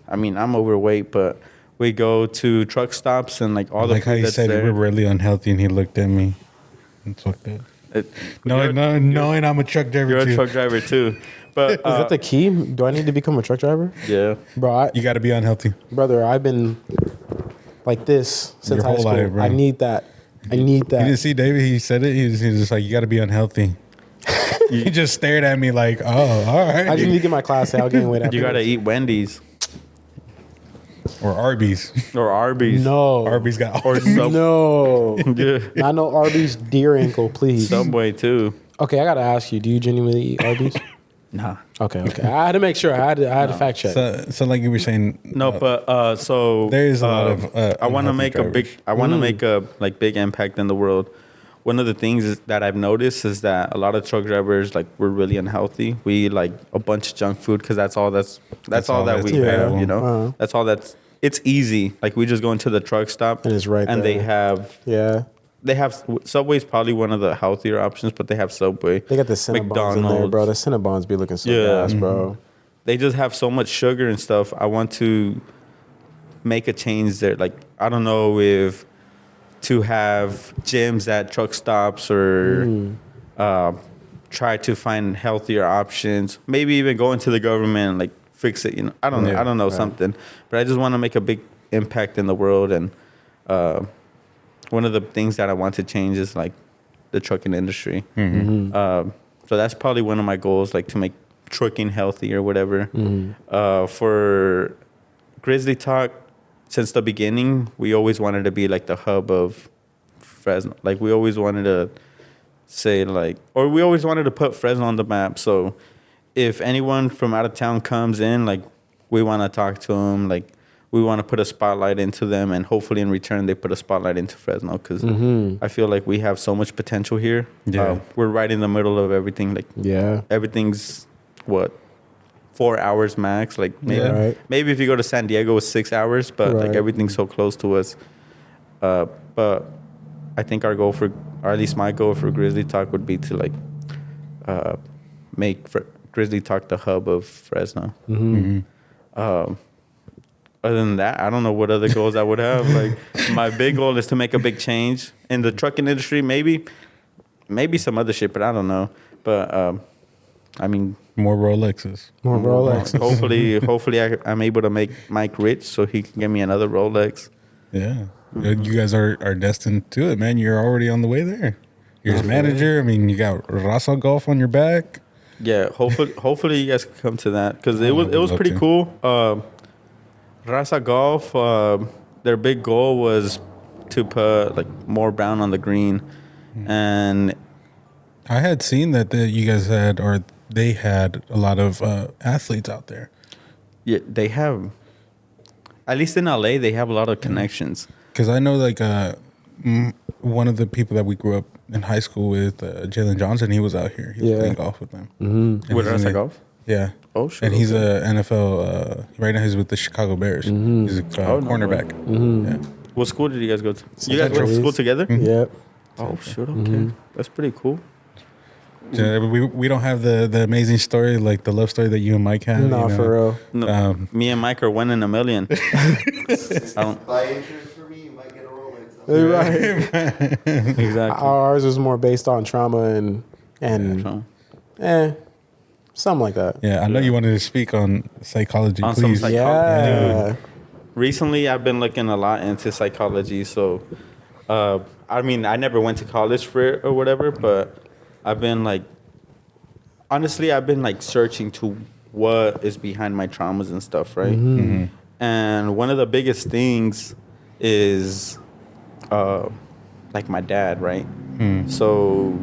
I mean, I'm overweight, but we go to truck stops and like all the Like how food you that's said there. we're really unhealthy, and he looked at me. It's fucked up. Knowing I'm a truck driver You're too. a truck driver too, but Is that the key? Do I need to become a truck driver? yeah. Bro, You got to be unhealthy. brother, I've been like this since Your high whole school. life, bro. I need that. You didn't see David? He said it. He was just like, you got to be unhealthy. He just stared at me like, oh, all I right. just need to get my class A. I'll gain weight after You gotta this. eat Wendy's Or Arby's. or Arby's. No. Arby's got Or No. yeah. Not no Arby's deer ankle, please. Subway too. Okay, I gotta ask you, do you genuinely eat Arby's? Nah. Okay. I had to make sure. I had to fact check. So like you were saying, No, but so there is a lot of, I want to unhealthy make drivers. a big. I want to make a like big impact in the world. One of the things that I've noticed is that a lot of truck drivers, like, we're really unhealthy. We eat like a bunch of junk food because that's all all that we available. have. You know, Uh-huh. that's all that's. It's easy. Like, we just go into the truck stop And it's right and there. they have Subway's probably one of the healthier options, but they have Subway. They got the Cinnabons in there, bro. The Cinnabons be looking so Yeah. gas, bro. They just have so much sugar and stuff. I want to make a change there. Like, I don't know if to have gyms at truck stops or try to find healthier options. Maybe even go into the government and like fix it. You know, I don't know. I don't know something. But I just want to make a big impact in the world. And one of the things that I want to change is like the trucking industry. So that's probably one of my goals, like to make trucking healthy or whatever. For Grizzly Talk, since the beginning, we always wanted to be like the hub of Fresno. Like we always wanted to say like, or we always wanted to put Fresno on the map. So if anyone from out of town comes in, like we want to talk to them, like we want to put a spotlight into them, and hopefully in return they put a spotlight into Fresno, because I feel like we have so much potential here. Yeah. We're right in the middle of everything. Like everything's what, 4 hours max. Like maybe Right. maybe if you go to San Diego, it's 6 hours, but like Right. everything's so close to us. But I think our goal for, or at least my goal for Grizzly Talk would be to like make Grizzly Talk the hub of Fresno. Other than that, I don't know what other goals I would have. Like my big goal is to make a big change in the trucking industry. Maybe some other shit, but I don't know. But I mean, More Rolexes. More Rolex. hopefully I'm able to make Mike rich so he can give me another Rolex. Yeah. You guys are destined to it, man. You're already on the way there. You're his manager. I mean, you got Raza Golf on your back. Yeah, hopefully you guys can come to that, because it was love pretty to. cool. Raza Golf, their big goal was to put like more brown on the green, and I had seen that you guys had, or they had a lot of athletes out there. yeah, they have, at least in LA, they have a lot of connections. Because I know, like, one of the people that we grew up in high school with, Jalen Johnson, he was out here. He was playing golf with them. And With he's Raza in- Golf? Yeah. Oh, shit, And he's okay. a NFL. Right now, he's with the Chicago Bears. He's a Oh, no cornerback. Yeah. What school did you guys go to? You guys went to Central. school together? Yep. Oh, shit, okay. That's pretty cool. So we don't have the amazing story, like the love story that you and Mike had. Nah, you know? for real. No, me and Mike are 1 in a million. I don't, Buy insurance for me, you might get a Rolex. Right. exactly. Ours was more based on trauma and So, something like that. Yeah, I know you wanted to speak on psychology. On some Please. psych- Yeah. recently I've been looking a lot into psychology. So, I mean, I never went to college for it or whatever, but I've been like, honestly, I've been like searching to what is behind my traumas and stuff, right? And one of the biggest things is like my dad, right? So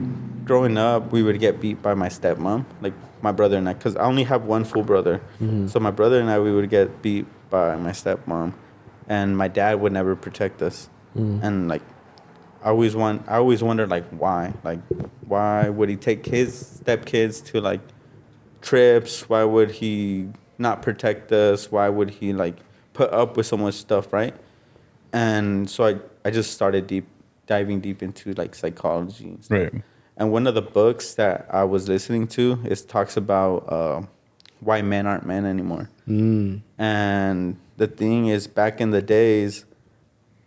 growing up, we would get beat by my stepmom, like my brother and I, because I only have one full brother. So my brother and I, we would get beat by my stepmom, and my dad would never protect us. And like, I always wondered like why would he take his stepkids to like trips? Why would he not protect us? Why would he like put up with so much stuff, right? And so I just started diving deep into like psychology and stuff. Right. And one of the books that I was listening to talks about why men aren't men anymore. And the thing is, back in the days,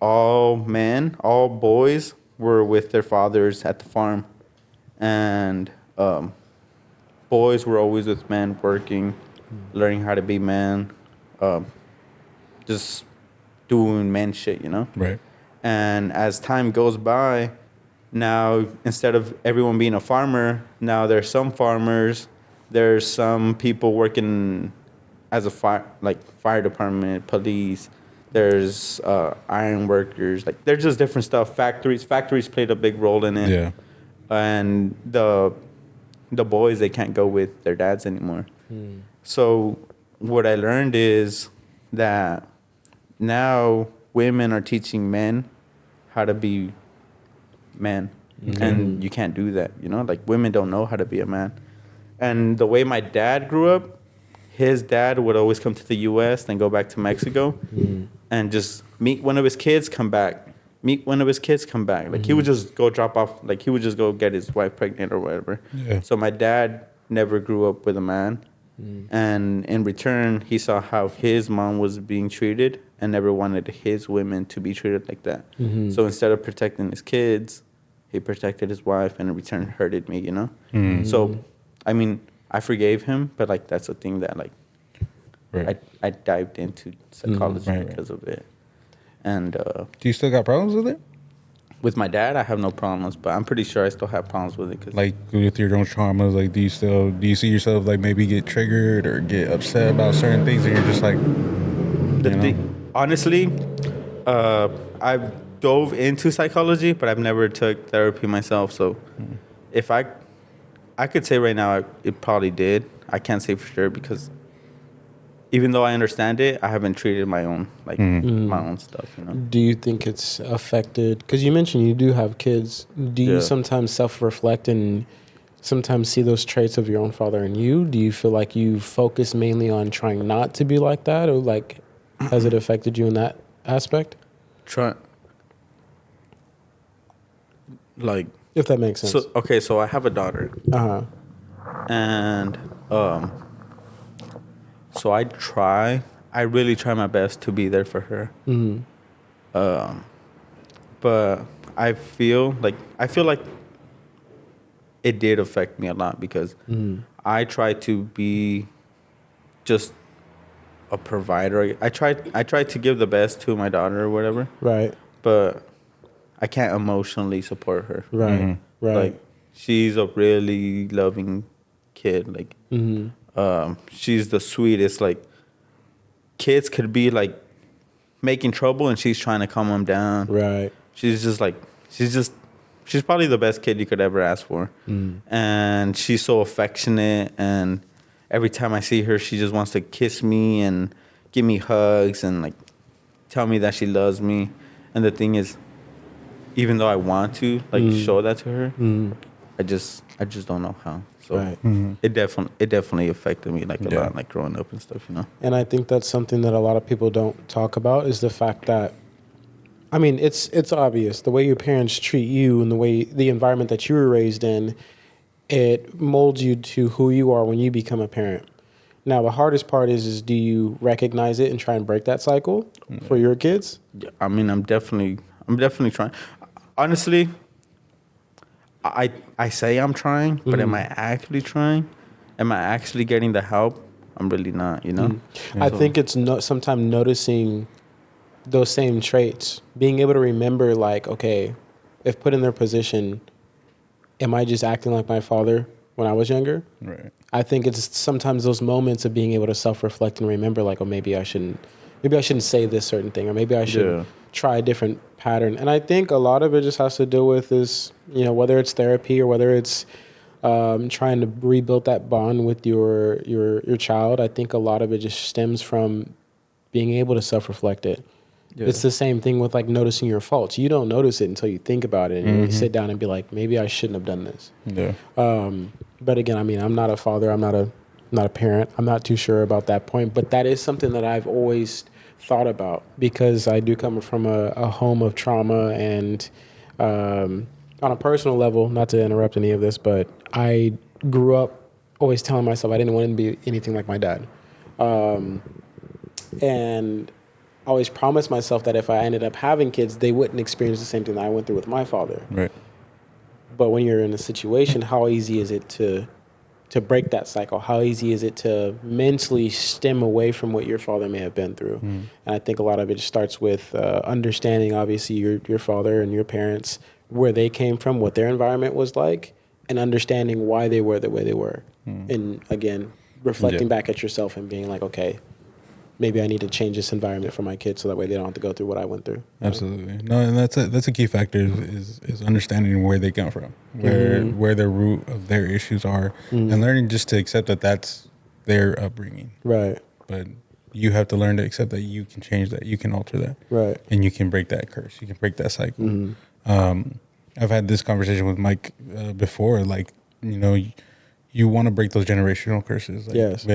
all boys were with their fathers at the farm. And boys were always with men working, learning how to be men, just doing man shit, you know? Right. And as time goes by, now instead of everyone being a farmer, now there's some farmers, there's some people working as a fire department, police. There's iron workers. Like there's just different stuff. Factories played a big role in it. Yeah. And the boys, they can't go with their dads anymore. So what I learned is that now women are teaching men how to be men. And you can't do that, you know? Like women don't know how to be a man. And the way my dad grew up, his dad would always come to the U.S., then go back to Mexico and just meet one of his kids, come back. Meet one of his kids, come back. Like he would just go drop off, like he would just go get his wife pregnant or whatever. Yeah. So my dad never grew up with a man. And in return, he saw how his mom was being treated and never wanted his women to be treated like that. So instead of protecting his kids, he protected his wife and in return hurted me, you know? So, I mean, I forgave him, but like that's a thing that like Right. I dived into psychology Right. because of it. And Do you still got problems with it? With my dad, I have no problems, but I'm pretty sure I still have problems with it. Cause Like with your own traumas, like do you see yourself like maybe get triggered or get upset about certain things, and you're just like, honestly, I've dove into psychology, but I've never took therapy myself. So if I could say right now, it probably did. I can't say for sure because even though I understand it, I haven't treated my own my own stuff. You know. Do you think it's affected? Because you mentioned you do have kids. Do you Yeah. sometimes self-reflect and sometimes see those traits of your own father in you? Do you feel like you focus mainly on trying not to be like that, or like has it affected you in that aspect? Try like If that makes sense. so. Okay, so I have a daughter, Uh-huh. and so I really try my best to be there for her. But I feel like it did affect me a lot because I try to be just a provider. I try to give the best to my daughter or whatever, Right. but I can't emotionally support her. Right. Right. Like she's a really loving kid. Like she's the sweetest. Like kids could be like making trouble and she's trying to calm them down. Right. She's probably the best kid you could ever ask for. And she's so affectionate, and every time I see her, she just wants to kiss me and give me hugs and like tell me that she loves me. And the thing is, even though I want to like show that to her, I just don't know how. So Right. it definitely affected me like a lot, like growing up and stuff, you know. And I think that's something that a lot of people don't talk about is the fact that, I mean, it's obvious the way your parents treat you and the environment that you were raised in, it molds you to who you are when you become a parent. Now, the hardest part is do you recognize it and try and break that cycle for your kids? Yeah, I mean, I'm definitely trying. Honestly, I say I'm trying, but am I actually trying? Am I actually getting the help? I'm really not, you know? I think it's sometimes noticing those same traits, being able to remember, like, okay, if put in their position, am I just acting like my father when I was younger? right. I think it's sometimes those moments of being able to self-reflect and remember, like, oh, maybe I shouldn't say this certain thing, or maybe I should try a different pattern. And I think a lot of it just has to do with this, you know, whether it's therapy or whether it's trying to rebuild that bond with your child. I think a lot of it just stems from being able to self-reflect it. Yeah. It's the same thing with like noticing your faults. You don't notice it until you think about it and you sit down and be like, maybe I shouldn't have done this. Yeah. But again, I mean, I'm not a father. I'm not a parent. I'm not too sure about that point. But that is something that I've always thought about because I do come from a home of trauma and on a personal level, not to interrupt any of this, but I grew up always telling myself I didn't want to be anything like my dad. And I always promised myself that if I ended up having kids, they wouldn't experience the same thing that I went through with my father. Right. But when you're in a situation, how easy is it to break that cycle? How easy is it to mentally stem away from what your father may have been through? And I think a lot of it just starts with understanding, obviously, your father and your parents, where they came from, what their environment was like, and understanding why they were the way they were. And again, reflecting back at yourself and being like, okay, maybe I need to change this environment for my kids so that way they don't have to go through what I went through. Absolutely. No, and that's a key factor is understanding where they come from, where the root of their issues are, and learning just to accept that that's their upbringing. Right. But you have to learn to accept that you can change that, you can alter that, Right. and you can break that curse, you can break that cycle. I've had this conversation with Mike before, like, you know, you want to break those generational curses. Like, Yes.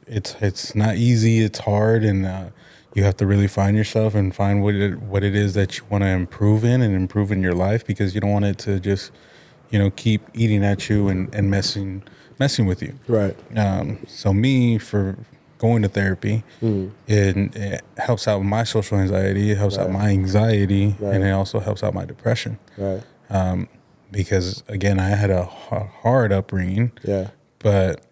It's not easy. It's hard, and you have to really find yourself and find what it is that you want to improve in and improve in your life, because you don't want it to just, you know, keep eating at you and messing with you. Right. So me, for going to therapy, it helps out my social anxiety. It helps out my anxiety, and it also helps out my depression. Right. Because again, I had a hard upbringing. Yeah. But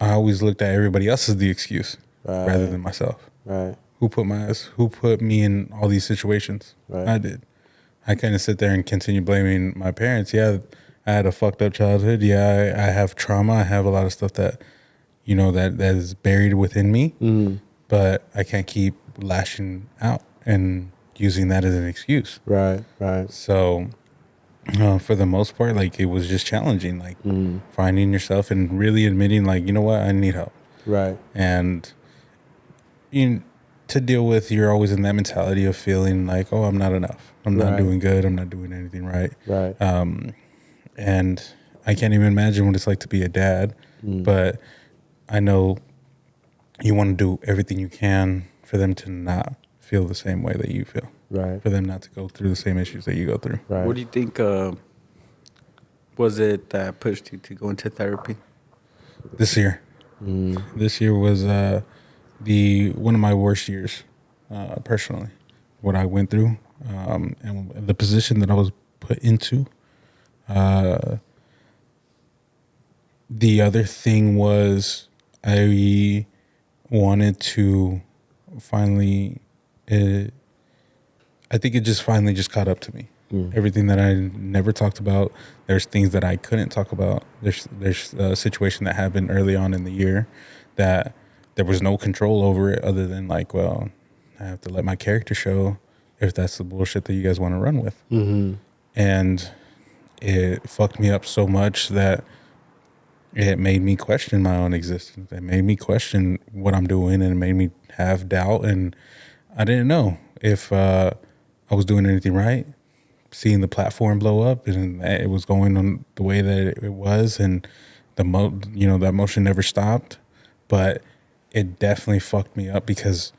I always looked at everybody else as the excuse rather than myself. Right. Who put me in all these situations? Right. I did. I kind of sit there and continue blaming my parents. Yeah, I had a fucked up childhood. Yeah, I have trauma. I have a lot of stuff that, that is buried within me. But I can't keep lashing out and using that as an excuse. Right. Right. So, for the most part, like, it was just challenging, like finding yourself and really admitting, like, you know what, I need help. Right. And to deal with, you're always in that mentality of feeling like, oh, I'm not enough. I'm not Right. doing good. I'm not doing anything right. Right. And I can't even imagine what it's like to be a dad. But I know you want to do everything you can for them to not feel the same way that you feel. Right. For them not to go through the same issues that you go through. Right. What do you think was it that pushed you to go into therapy? This year. This year was one of my worst years, personally. What I went through, and the position that I was put into. The other thing was I wanted to finally. I think it just finally just caught up to me. Everything that I never talked about. There's things that I couldn't talk about. There's a situation that happened early on in the year that there was no control over it other than like, well, I have to let my character show if that's the bullshit that you guys want to run with. And it fucked me up so much that it made me question my own existence. It made me question what I'm doing, and it made me have doubt. And I didn't know if I was doing anything right. Seeing the platform blow up and it was going on the way that it was, and that motion never stopped. But it definitely fucked me up because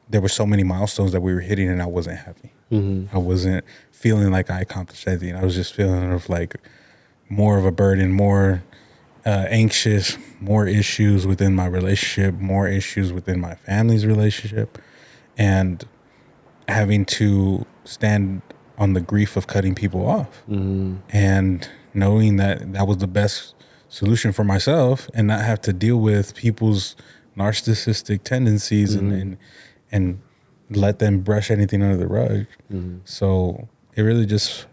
there were so many milestones that we were hitting, and I wasn't happy. I wasn't feeling like I accomplished anything. I was just feeling of like more of a burden, more anxious, more issues within my relationship, more issues within my family's relationship, and having to stand on the grief of cutting people off, and knowing that that was the best solution for myself, and not have to deal with people's narcissistic tendencies and let them brush anything under the rug. So it really just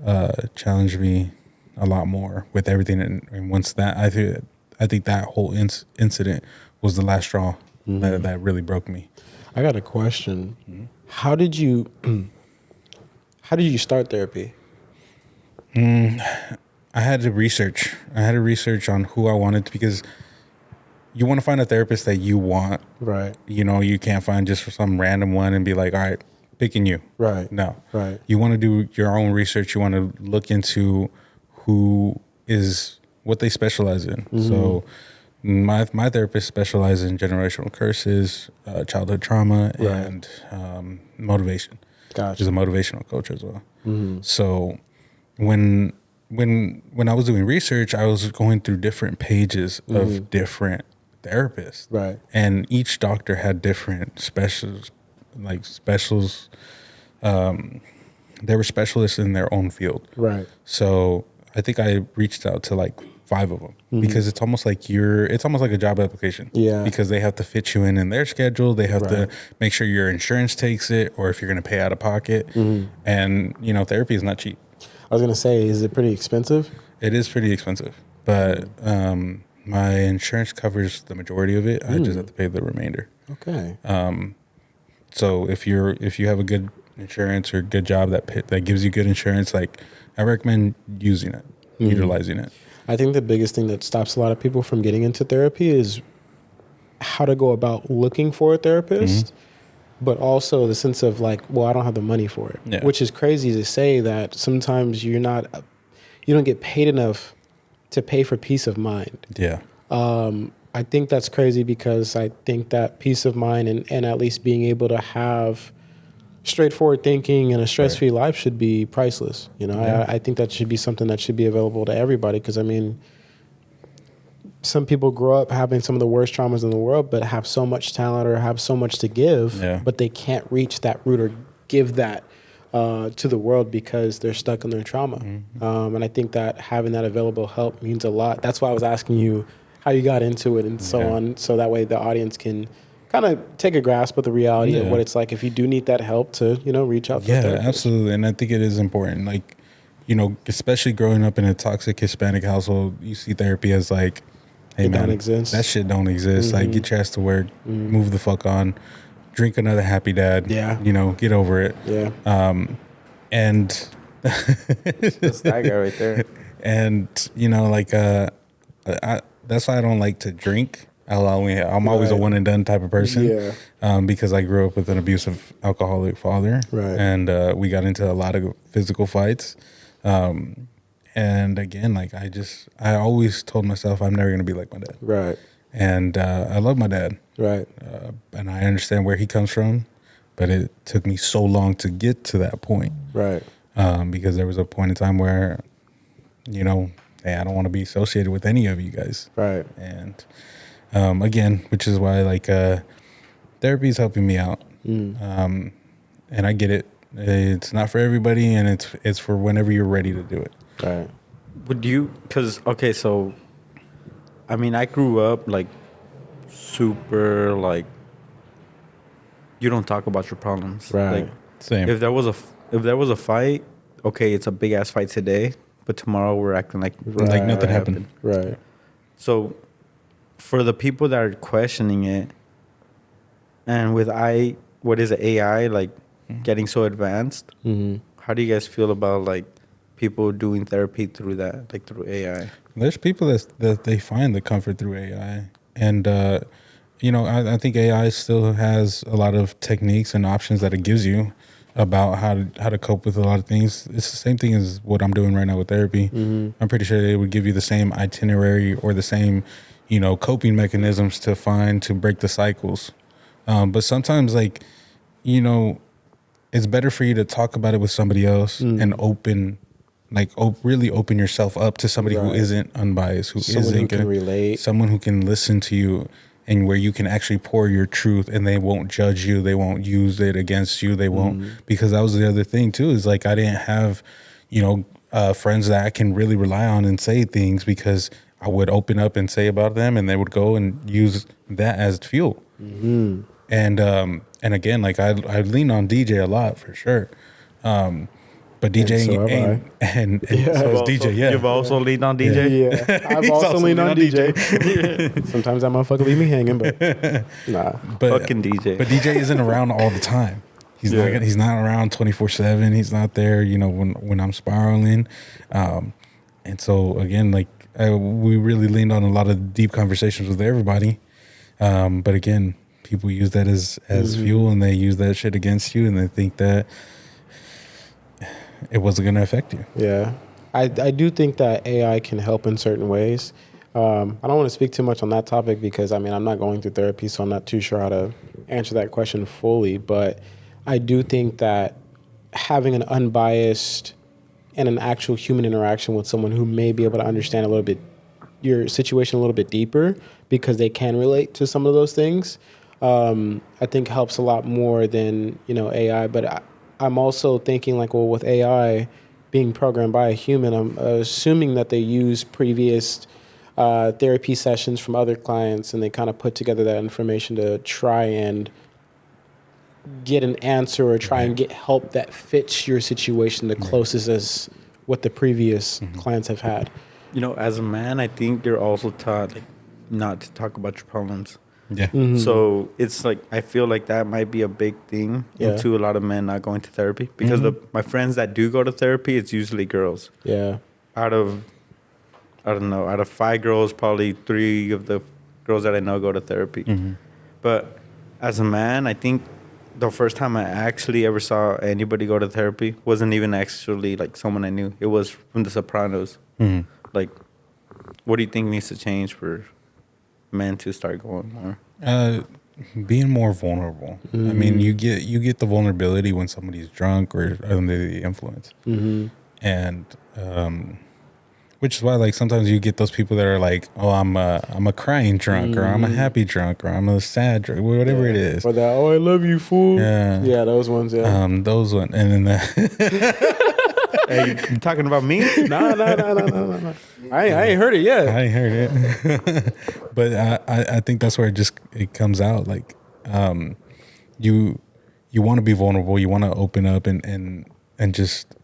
challenged me a lot more with everything. And once that, I think that whole incident was the last straw that really broke me. I got a question. How did you start therapy? I had to research. On who I wanted to, because you want to find a therapist that you want. Right. You can't find just some random one and be like, all right, picking you. Right. No. Right. You want to do your own research. You want to look into what they specialize in. So my therapist specializes in generational curses, childhood trauma, and motivation. Gotcha. She's a motivational coach as well. So when I was doing research, I was going through different pages of different therapists. Right. And each doctor had different specials. They were specialists in their own field. Right. So I think I reached out to like 5 of them because it's almost like a job application. Yeah. Because they have to fit you in their schedule. They have to make sure your insurance takes it, or if you're going to pay out of pocket. And therapy is not cheap. I was gonna say, is it pretty expensive? It is pretty expensive, but my insurance covers the majority of it. I just have to pay the remainder. Okay. So if you have a good insurance or good job that gives you good insurance, like, I recommend using it, utilizing it. I think the biggest thing that stops a lot of people from getting into therapy is how to go about looking for a therapist, but also the sense of like, well, I don't have the money for it, Yeah. which is crazy to say that sometimes you don't get paid enough to pay for peace of mind. Yeah. I think that's crazy because I think that peace of mind and at least being able to have straightforward thinking and a stress-free life should be priceless. I think that should be something that should be available to everybody, because I mean, some people grow up having some of the worst traumas in the world, but have so much talent or have so much to give, but they can't reach that root or give that to the world because they're stuck in their trauma. And I think that having that available help means a lot. That's why I was asking you how you got into it and so on, so that way the audience can kind of take a grasp of the reality of Yeah. what it's like if you do need that help to, reach out to a Yeah, therapist. absolutely. And I think it is important. Like, especially growing up in a toxic Hispanic household, you see therapy as like, hey, It man, don't exist. that shit don't exist. Like, get your ass to work, move the fuck on, drink another Happy Dad. Yeah. Get over it. Yeah. And That's that guy right there. and that's why I don't like to drink. I'm always a Right. one and done type of person. Yeah. Because I grew up with an abusive alcoholic father. Right. And we got into a lot of physical fights. And again, like I always told myself I'm never gonna be like my dad. Right. And I love my dad. Right. And I understand where he comes from, but it took me so long to get to that point. Right. Because there was a point in time where, hey, I don't want to be associated with any of you guys. Right. And again, which is why therapy is helping me out. And I get it. It's not for everybody, and it's for whenever you're ready to do it. Right. Would you? Because okay, so I mean, I grew up like super like you don't talk about your problems. Right. Like Same. if there was a fight, okay, it's a big ass fight today, but tomorrow we're acting like Like nothing happened. Right. So for the people that are questioning it, and with what is it, AI like getting so advanced, how do you guys feel about like people doing therapy through that, like through AI? There's people that they find the comfort through AI, and I think AI still has a lot of techniques and options that it gives you about how to cope with a lot of things. It's the same thing as what I'm doing right now with therapy. I'm pretty sure they would give you the same itinerary or the same, coping mechanisms to break the cycles. But sometimes it's better for you to talk about it with somebody else and really open yourself up to somebody who Right. isn't unbiased, who Someone who isn't can relate. someone who can listen to you, and where you can actually pour your truth, and they won't judge you, they won't use it against you, they won't, because that was the other thing too, is like I didn't have friends that I can really rely on and say things, because I would open up and say about them, and they would go and use that as fuel. And again, like I lean on DJ a lot for sure. But DJing so have and so is DJ, yeah. You've also leaned on DJ? Yeah. I've He's also also leaned leaned on on DJ. Sometimes that motherfucker leave me hanging, but nah. But, Fucking DJ. But DJ isn't around all the time. He's not around 24/7. He's not there, when I'm spiraling. And so again, we really leaned on a lot of deep conversations with everybody. But again, people use that as fuel, and they use that shit against you, and they think that it wasn't going to affect you. Yeah. I do think that AI can help in certain ways. I don't want to speak too much on that topic because, I'm not going through therapy, so I'm not too sure how to answer that question fully. But I do think that having an unbiased and an actual human interaction with someone who may be able to understand a little bit your situation a little bit deeper because they can relate to some of those things, I think helps a lot more than, AI. But I'm also thinking with AI being programmed by a human, I'm assuming that they use previous therapy sessions from other clients, and they kind of put together that information to try and get an answer or try and get help that fits your situation the closest as what the previous clients have had. As a man, I think you're also taught not to talk about your problems. Yeah. So it's I feel like that might be a big thing into a lot of men not going to therapy, because my friends that do go to therapy, it's usually girls. Yeah. Out of 5 girls, probably 3 of the girls that I know go to therapy. But as a man, I think the first time I actually ever saw anybody go to therapy wasn't even actually someone I knew. It was from The Sopranos. What do you think needs to change for men to start going more? Being more vulnerable. I mean, you get the vulnerability when somebody's drunk or under the influence, and which is why sometimes you get those people that are oh, I'm a crying drunk, or I'm a happy drunk, or I'm a sad drunk, whatever it is. Or that, oh, I love you, fool. Yeah, those ones. Yeah. Those ones, and then Hey, you talking about me? No. I ain't heard it yet. I ain't heard it, but I think that's where it comes out. you want to be vulnerable, you want to open up and just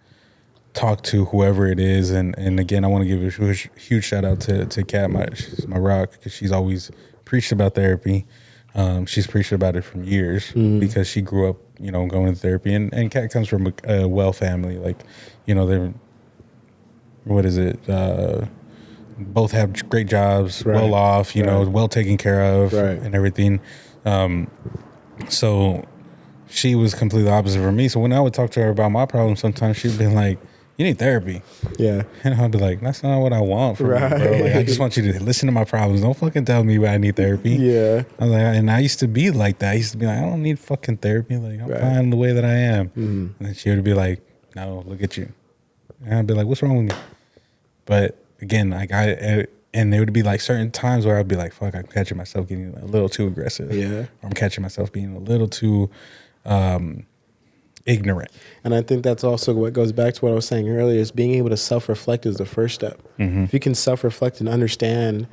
talk to whoever it is. And again, I want to give a huge shout out to Kat, she's my rock, because she's always preached about therapy. She's preached about it for years because she grew up, going to therapy. And Kat comes from a well family. Like, they're, what is it? Both have great jobs, Right. well off, well taken care of, Right. and everything. So she was completely opposite from me. So when I would talk to her about my problems, sometimes she'd be like, "You need therapy." Yeah. And I'd be like, "That's not what I want from you, bro. Like, I just want you to listen to my problems. Don't fucking tell me I need therapy." Yeah. I was like, and I used to be like that. I used to be like, "I don't need fucking therapy. Like, I'm Right. fine the way that I am." And then she would be like, "No, look at you." And I'd be like, "What's wrong with me?" But again, like and there would be like certain times where I'd be like, "Fuck, I'm catching myself getting a little too aggressive." Yeah. Or I'm catching myself being a little too ignorant. And I think that's also what goes back to what I was saying earlier, is being able to self-reflect is the first step. If you can self-reflect and understand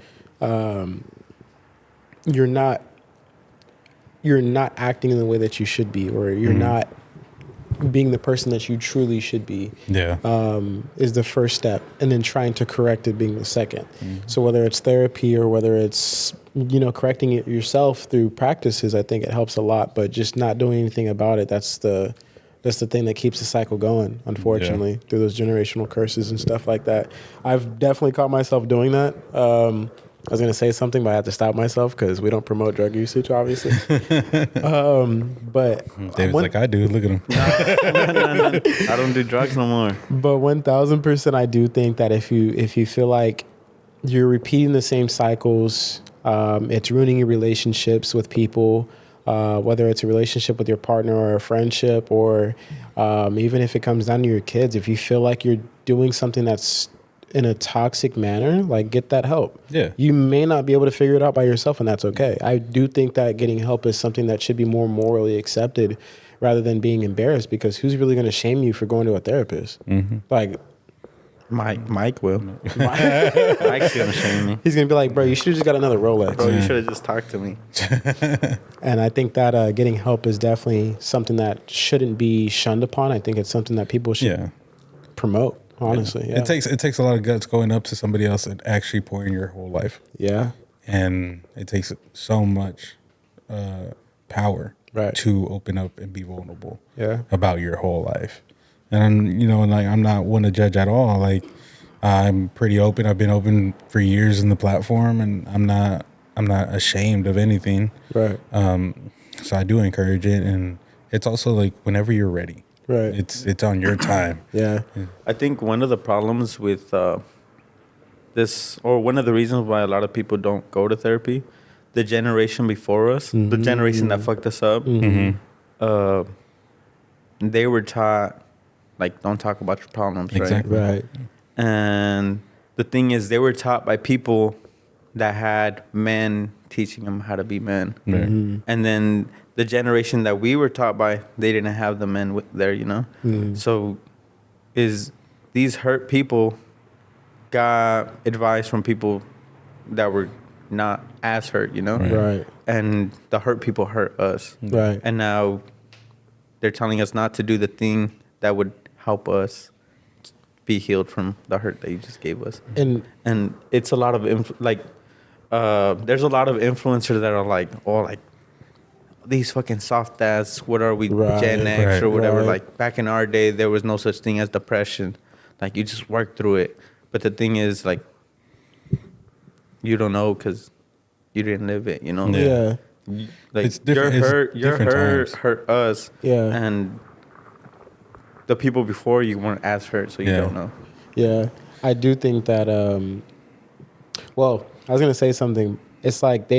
you're not acting in the way that you should be, or you're not being the person that you truly should be, Yeah. is the first step. And then trying to correct it being the second. So whether it's therapy or whether it's, correcting it yourself through practices, I think it helps a lot. But just not doing anything about it, that's the thing that keeps the cycle going, unfortunately, through those generational curses and stuff like that. I've definitely caught myself doing that. I was going to say something, but I had to stop myself because we don't promote drug usage, obviously. But David's like, I do. Look at him. No. I don't do drugs no more. But 1,000%, I do think that if you feel like you're repeating the same cycles, it's ruining your relationships with people, whether it's a relationship with your partner or a friendship, or even if it comes down to your kids, if you feel like you're doing something that's in a toxic manner, like, get that help. Yeah. You may not be able to figure it out by yourself, and that's okay. I do think that getting help is something that should be more morally accepted rather than being embarrassed, because who's really going to shame you for going to a therapist? Like, Mike will. Mike's gonna shame me. he's going to be like, bro, you should have just got another Rolex. Bro, you should have just talked to me. And I think that getting help is definitely something that shouldn't be shunned upon. I think it's something that people should promote, honestly. Yeah. It takes a lot of guts going up to somebody else and actually pouring your whole life. Yeah. And it takes so much power Right. to open up and be vulnerable Yeah. about your whole life. And like, I'm not one to judge at all. Like, I'm pretty open. I've been open for years in the platform, and I'm not ashamed of anything. Right. So I do encourage it, and it's also like whenever you're ready. Right. It's on your time. Yeah. I think one of the problems with this, or one of the reasons why a lot of people don't go to therapy, the generation before us, the generation that fucked us up, they were taught, like, don't talk about your problems, Exactly. Right. And the thing is, they were taught by people that had men teaching them how to be men. Right. And then the generation that we were taught by, they didn't have the men there, So these hurt people got advice from people that were not as hurt, Right. And the hurt people hurt us. Right. And now they're telling us not to do the thing that would help us be healed from the hurt that you just gave us. And It's a lot of there's a lot of influencers that are like, oh, like, these fucking soft ass, what are we, Right, Gen X right, or whatever. right. Like, back in our day, there was no such thing as depression. Like, you just work through it. But the thing is, like, you don't know because you didn't live it, yeah. Like, It's different- your different hurt times. hurt us. Yeah. And the people before you weren't as hurt, so you Yeah. don't know. Yeah, I do think that. Well, I was gonna say something. It's like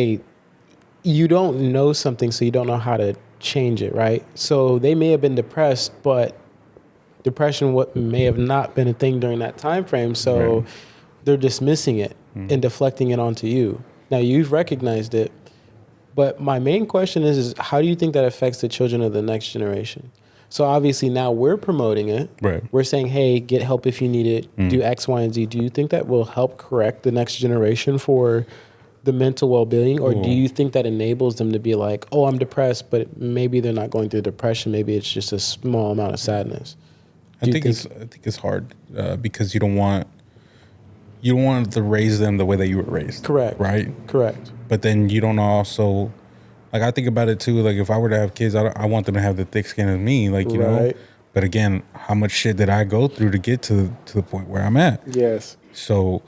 you don't know something, so you don't know how to change it, right? So they may have been depressed, but depression may have not been a thing during that time frame. So Right. they're dismissing it and deflecting it onto you. Now you've recognized it, but my main question is how do you think that affects the children of the next generation? So obviously now we're promoting it. Right. We're saying, hey, get help if you need it. Do X, Y, and Z. Do you think that will help correct the next generation for the mental well-being, or do Ooh. you think that enables them to be like, oh, I'm depressed, but maybe they're not going through depression, maybe it's just a small amount of sadness? I think it's hard because you don't want to raise them the way that you were raised. Correct. Right. Correct. But then you don't also, like, I think about it too. Like, if I were to have kids, I want them to have the thick skin of me. Like, you know. Right. But again, how much shit did I go through to get to the point where I'm at? Yes. So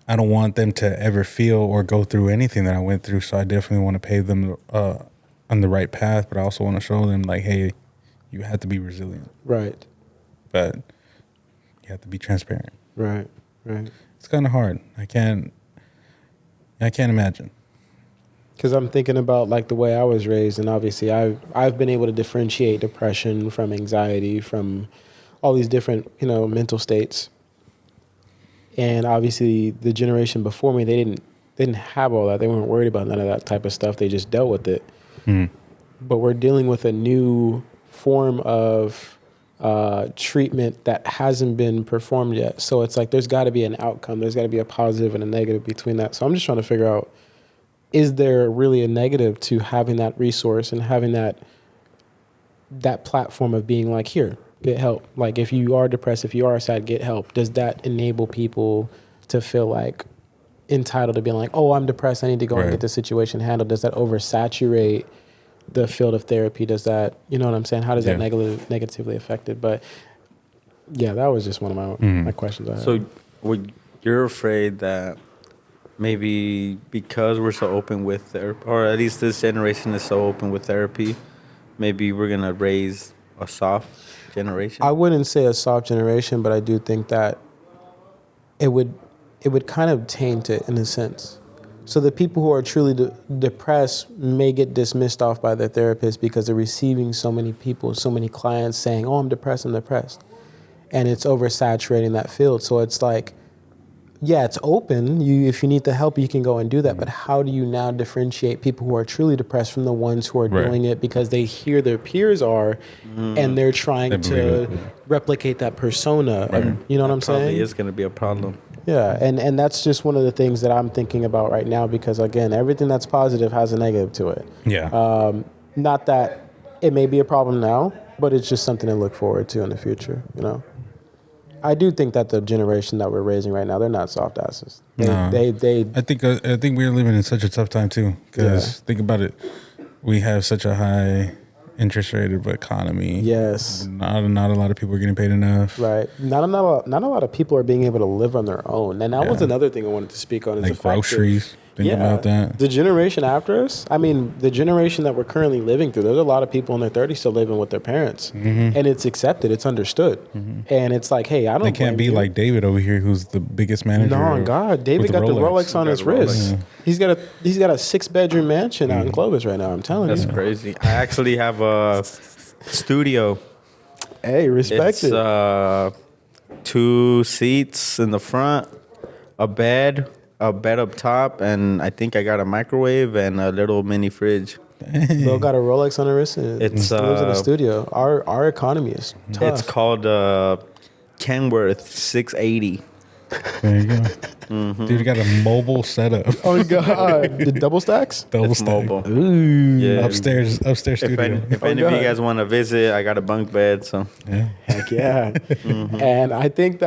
I don't want them to ever feel or go through anything that I went through. So I definitely want to pave them on the right path. But I also want to show them, like, hey, you have to be resilient. Right. But you have to be transparent. Right. Right. It's kind of hard. I can't imagine. Because I'm thinking about like the way I was raised, and obviously I've been able to differentiate depression from anxiety, from all these different, mental states. And obviously the generation before me, they didn't have all that. They weren't worried about none of that type of stuff. They just dealt with it. But we're dealing with a new form of treatment that hasn't been performed yet. So it's like there's got to be an outcome. There's got to be a positive and a negative between that. So I'm just trying to figure out, is there really a negative to having that resource and having that platform of being like, here, get help? Like, if you are depressed, if you are sad, get help. Does that enable people to feel like entitled to being like, oh, I'm depressed, I need to go and get this situation handled? Does that oversaturate the field of therapy? Does that, you know what I'm saying? How does that negatively affect it? But yeah, that was just one of my questions I had. So you're afraid that maybe because we're so open with therapy, or at least this generation is so open with therapy, maybe we're going to raise a soft generation? I wouldn't say a soft generation, but I do think that it would kind of taint it in a sense. So the people who are truly depressed may get dismissed off by their therapist because they're receiving so many people, so many clients saying, oh, I'm depressed. And it's oversaturating that field. So it's like, yeah, it's open. If you need the help, you can go and do that. But how do you now differentiate people who are truly depressed from the ones who are doing it because they hear their peers are and they're trying to replicate that persona? And, you know what I'm saying? Probably is going to be a problem. Yeah, and that's just one of the things that I'm thinking about right now because, again, everything that's positive has a negative to it. Yeah. Not that it may be a problem now, but it's just something to look forward to in the future, I do think that the generation that we're raising right now, they're not soft asses. They I think we're living in such a tough time too. Because think about it, we have such a high interest rate of economy. Yes. Not a lot of people are getting paid enough. Right. Not a lot of people are being able to live on their own. And that was another thing I wanted to speak on. Is like the fact groceries. Think about that. The generation after us, I mean, the generation that we're currently living through, there's a lot of people in their 30s still living with their parents. And it's accepted. It's understood. And it's like, hey, I don't They can't be like David over here, who's the biggest manager. No, God, David got the Rolex on his wrist. He's got a 6-bedroom mansion out in Clovis right now. I'm telling you. That's crazy. I actually have a studio. Hey, respect it. It's 2 seats in the front, a bed up top, and I think I got a microwave and a little mini fridge. Bill got a Rolex on her wrist and It's, lives in a studio. Our economy is tough. It's called Kenworth 680. There you go. Dude, you got a mobile setup. Oh God, the double stacks. Double It's stack. mobile. Ooh. Yeah. Upstairs studio. If any of you guys want to visit, I got a bunk bed. So Yeah. Heck yeah. And I think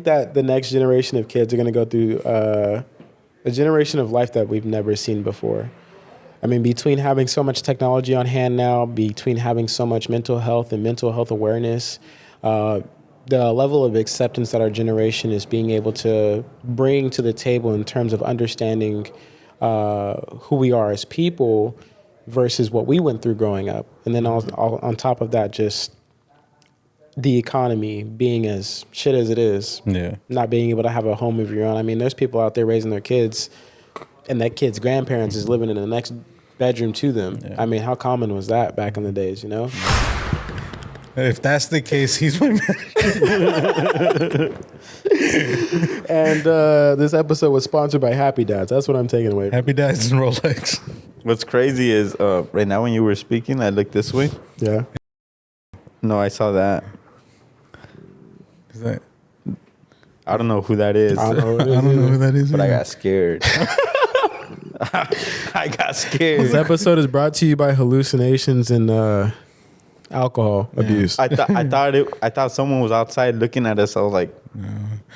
that the next generation of kids are going to go through a generation of life that we've never seen before. I mean, between having so much technology on hand now, between having so much mental health and mental health awareness, the level of acceptance that our generation is being able to bring to the table in terms of understanding who we are as people versus what we went through growing up. And then on top of that, just the economy being as shit as it is, not being able to have a home of your own. I mean, there's people out there raising their kids, and that kid's grandparents is living in the next bedroom to them. I mean, how common was that back in the days, If that's the case, he's my And this episode was sponsored by Happy Dads. That's what I'm taking away. Happy Dads and Rolex. what's crazy is right now when you were speaking, I looked this way. Yeah. No, I saw that. Is that I don't know who that is, I don't know what it I is don't know either. who that is. but I either. got scared. I got scared. This episode is brought to you by hallucinations and alcohol abuse. I thought someone was outside looking at us. I was like,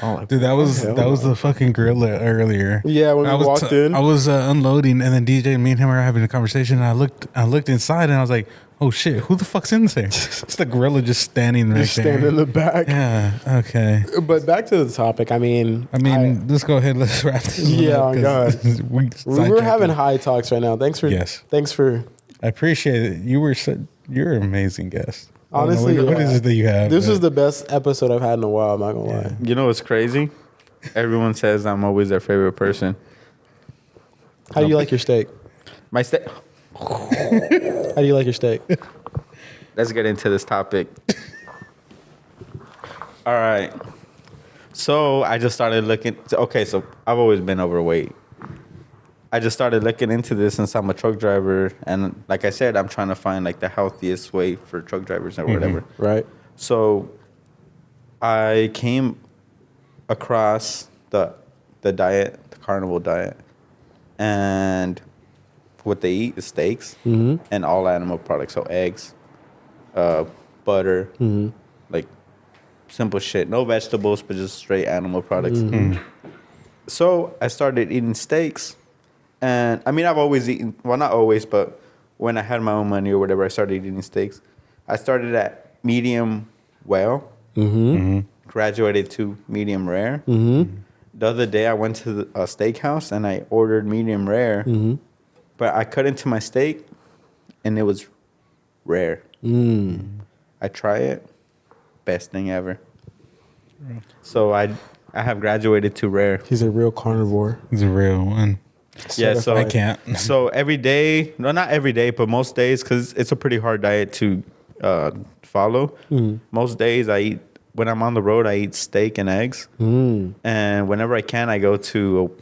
oh, like, Dude, that was hell the fucking gorilla earlier. Yeah, when we I was walked in. I was unloading, and then DJ and me and him were having a conversation. And I looked inside, and I was like, "Oh shit, who the fuck's in there?" It's the gorilla just standing right Just there. standing in the back. Yeah. Okay. But back to the topic. I mean, Let's go ahead. Let's wrap this. Yeah, one up, 'cause God. we we're having high talks right now. Thanks for Yes. Thanks for I appreciate it. You're an amazing guest. I don't know, honestly. what is it that you have? This but- is the best episode I've had in a while. I'm not gonna lie. you know what's crazy? Everyone says I'm always their favorite person. How do you like your steak? My How do you like your steak? Let's get into this topic. All right. So I just started looking. Okay, so I've always been overweight. I just started looking into this since I'm a truck driver, and like I said, I'm trying to find like the healthiest way for truck drivers or whatever. Right. So I came across the diet, the carnivore diet, and what they eat is steaks and all animal products, so eggs, butter, like simple shit, no vegetables, but just straight animal products. So I started eating steaks, and I mean I've always eaten, well not always, but when I had my own money or whatever, I started eating steaks. I started at medium well, graduated to medium rare. The other day I went to a steakhouse and I ordered medium rare, but I cut into my steak and it was rare. I try it, best thing ever. So I have graduated to rare. He's a real carnivore. It's a real one. Yeah, so I can't. So every day, no, not every day, but most days, because it's a pretty hard diet to follow. Most days I eat, when I'm on the road, I eat steak and eggs. And whenever I can, I go to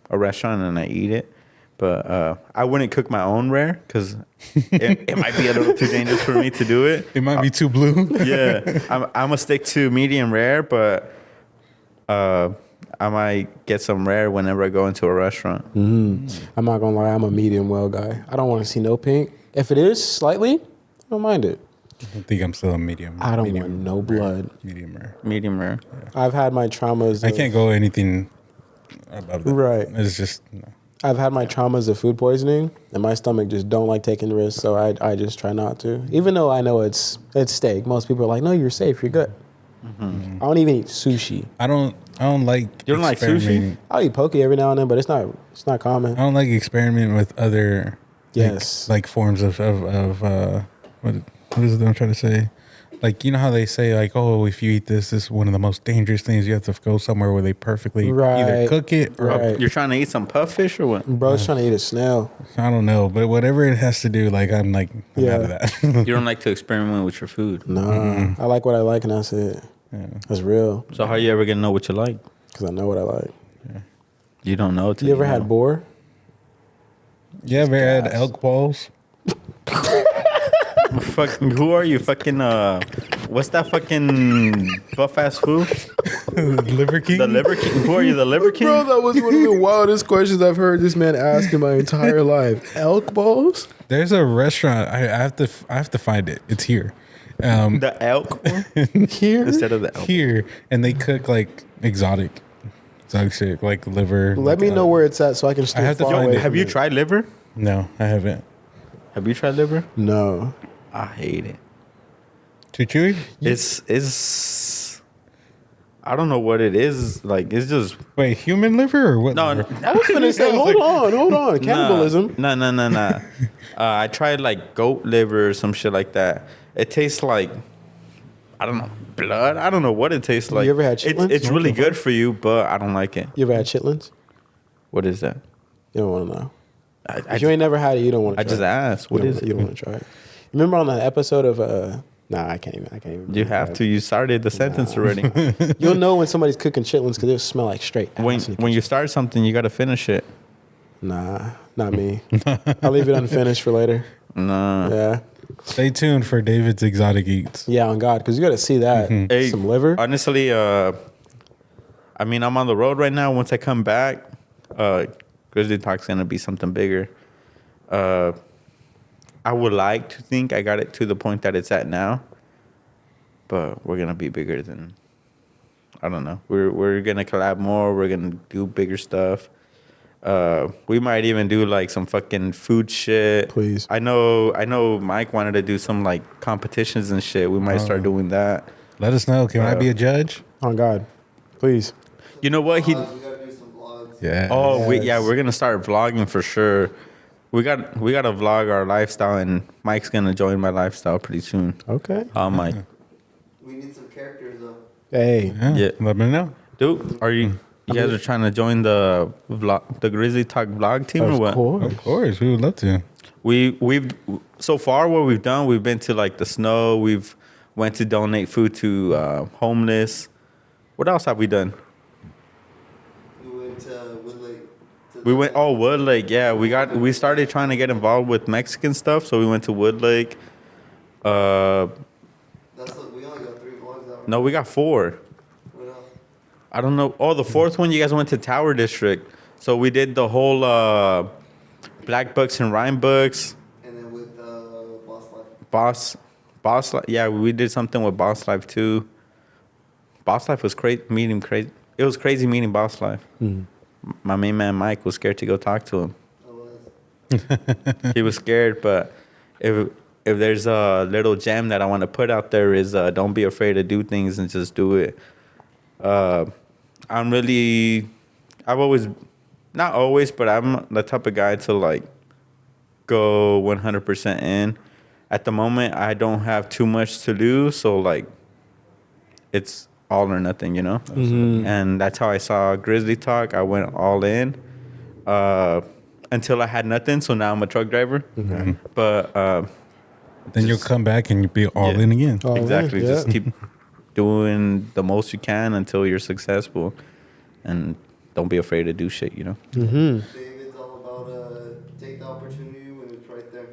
a restaurant and I eat it. But I wouldn't cook my own rare because it might be a little too dangerous for me to do it. It might be too blue. Yeah, I'm gonna stick to medium rare, but I might get some rare whenever I go into a restaurant. I'm not gonna lie, I'm a medium well guy. I don't want to see no pink. If it is slightly, I don't mind it. I think I'm still a medium. I don't medium want no blood. Medium rare. Medium rare. I've had my traumas. I can't go anything above that. Right. It's just no. I've had my traumas of food poisoning, and my stomach just don't like taking risks, so I just try not to. Even though I know it's steak, most people are like, "No, you're safe, you're good." I don't even eat sushi. I don't like. You don't like sushi? experimenting- I'll eat poke every now and then, but it's not common. I don't like experimenting with other. Yes. Like forms of what is it that I'm trying to say? Like, you know how they say, like, oh, if you eat this is one of the most dangerous things. You have to go somewhere where they perfectly either Right. cook it or Right. You're trying to eat some puffish or what? Bro's trying to eat a snail. I don't know, but whatever it has to do, like I'm out of that. You don't like to experiment with your food. Nah, I like what I like, and that's it. That's real, So how you ever gonna know what you like? because I know what I like. You don't know. till You ever know. had boar? You ever had elk balls? Fucking, who are you? Fucking what's that fucking buff ass food? Liver King? The Liver King. Who are you? The Liver King? Bro, that was one of the wildest questions I've heard this man ask in my entire life. Elk balls? There's a restaurant. I have to find it. It's here. The elk one? Here? Instead of the elk. Here, and they cook like exotic shit, like liver. Let me know where it's at so I can stay have to far find away it. from Have you it. tried liver? No, I haven't. Have you tried liver? No. I hate it. Too chewy? It's I don't know what it is. Like it's just Wait, human liver or what? no. liver? I was gonna say, hold on. Cannibalism. No. I tried like goat liver or some shit like that. It tastes like I don't know, blood. I don't know what it tastes like. You ever had chitlins? It's really good for you, but I don't like it. You ever had chitlins? What is that? You don't want to know. I If you ain't never had it, you don't want to. I just asked. What is You it? don't want to try it. Remember on the episode of Nah, I can't even. You have to. You started the sentence already. You'll know when somebody's cooking chitlins because they'll smell like straight ass. when in the when kitchen. you start something, you got to finish it. Nah, not me. I'll leave it unfinished for later. Nah. Yeah. Stay tuned for David's exotic eats. Yeah, on God, because you got to see that. Hey, Some liver. Honestly, I mean, I'm on the road right now. Once I come back, Grizzly Talk's gonna be something bigger. I would like to think I got it to the point that it's at now, but we're gonna be bigger than. I don't know. We're gonna collab more. We're gonna do bigger stuff. We might even do like some fucking food shit. Please. I know Mike wanted to do some like competitions and shit. We might start doing that. Let us know. Can I be a judge? On God, please. You know what? We gotta do some vlogs. Yeah. Oh, Yes. we're gonna start vlogging for sure. We gotta vlog our lifestyle, and Mike's gonna join my lifestyle pretty soon. Okay. Mike, We need some characters though. Hey. Yeah. Let me know. dude, you guys are trying to join the Grizzly Talk vlog team or Of what? course. Of course, we would love to. We've so far what we've done, we've been to like the snow. We've went to donate food to homeless. What else have we done? We went to Woodlake. We went Wood Lake. Yeah, we started trying to get involved with Mexican stuff, so we went to Wood Lake. We only got 3 vlogs out. No, we got 4. What else? I don't know. Oh, the 4th one, you guys went to Tower District. So we did the whole Black Books and Rhyme Books. And then with Boss Life. Boss Life. Yeah, we did something with Boss Life too. Boss Life was crazy. It was crazy meeting Boss Life. My main man Mike was scared to go talk to him. I was. He was scared, but if there's a little gem that I want to put out there is don't be afraid to do things and just do it. I've always, not always, but I'm the type of guy to like go 100% in. At the moment, I don't have too much to do, so like it's all or nothing, you know? And that's how I saw Grizzly Talk. I went all in until I had nothing, so now I'm a truck driver. But Then you'll come back and you'll be all in again. All in, exactly. yeah. Just keep doing the most you can until you're successful, and don't be afraid to do shit. You know. David's all about take the opportunity when it's right there.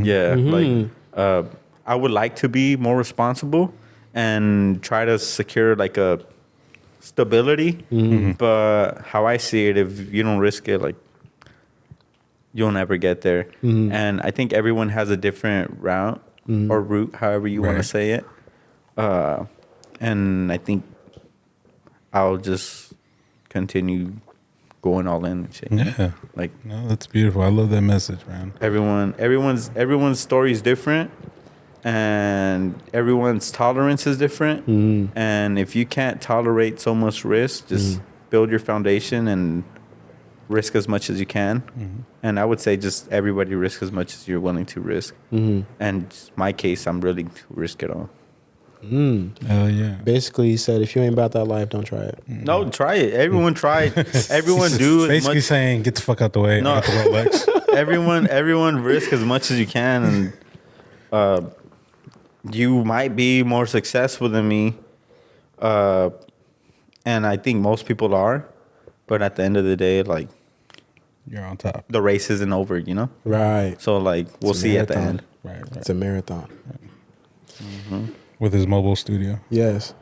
Yeah. Like I would like to be more responsible and try to secure like a stability. But how I see it, if you don't risk it, like you'll never get there. And I think everyone has a different route or route, however you want to Right. say it. And I think I'll just continue going all in and shit. Yeah. Like No, that's beautiful. I love that message, man. everyone's story is different, and everyone's tolerance is different. And if you can't tolerate so much risk, just build your foundation and risk as much as you can. And I would say just everybody risk as much as you're willing to risk. And my case, I'm willing to risk it all. Hell yeah. Basically, he said, if you ain't about that life, don't try it. No, try it. Everyone try it. Everyone do as Basically much. saying, get the fuck out the way. No. Out the Rolex. Everyone risk as much as you can, and you might be more successful than me. And I think most people are, but at the end of the day, like You're on top. the race isn't over, you know. Right. So like we'll It's a see at the marathon. end. Right. It's a marathon. With his mobile studio. Yes.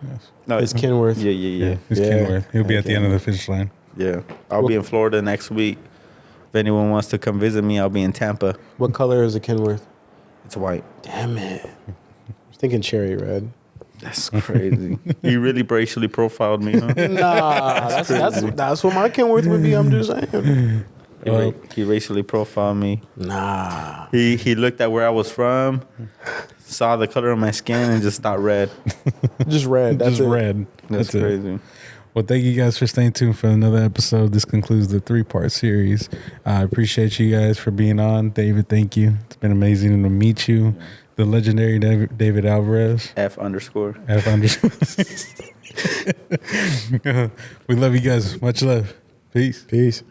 No, It's Kenworth. Yeah. It's Yeah. Kenworth. He'll be I at the end of can. the finish line. Yeah. I'll be in Florida next week. If anyone wants to come visit me, I'll be in Tampa. What color is a Kenworth? It's white. Damn it. I was thinking cherry red. That's crazy. He really racially profiled me, huh? Nah, that's what my Kenworth would be. I'm just saying. He racially profiled me. Nah. He looked at where I was from, saw the color of my skin, and just thought red. Just red. That's Just it. red. That's it. crazy. Well, thank you guys for staying tuned for another episode. This concludes the 3-part series. I appreciate you guys for being on. David, thank you. It's been amazing to meet you. The legendary David Alvarez. F_. We love you guys. Much love. Peace. Peace.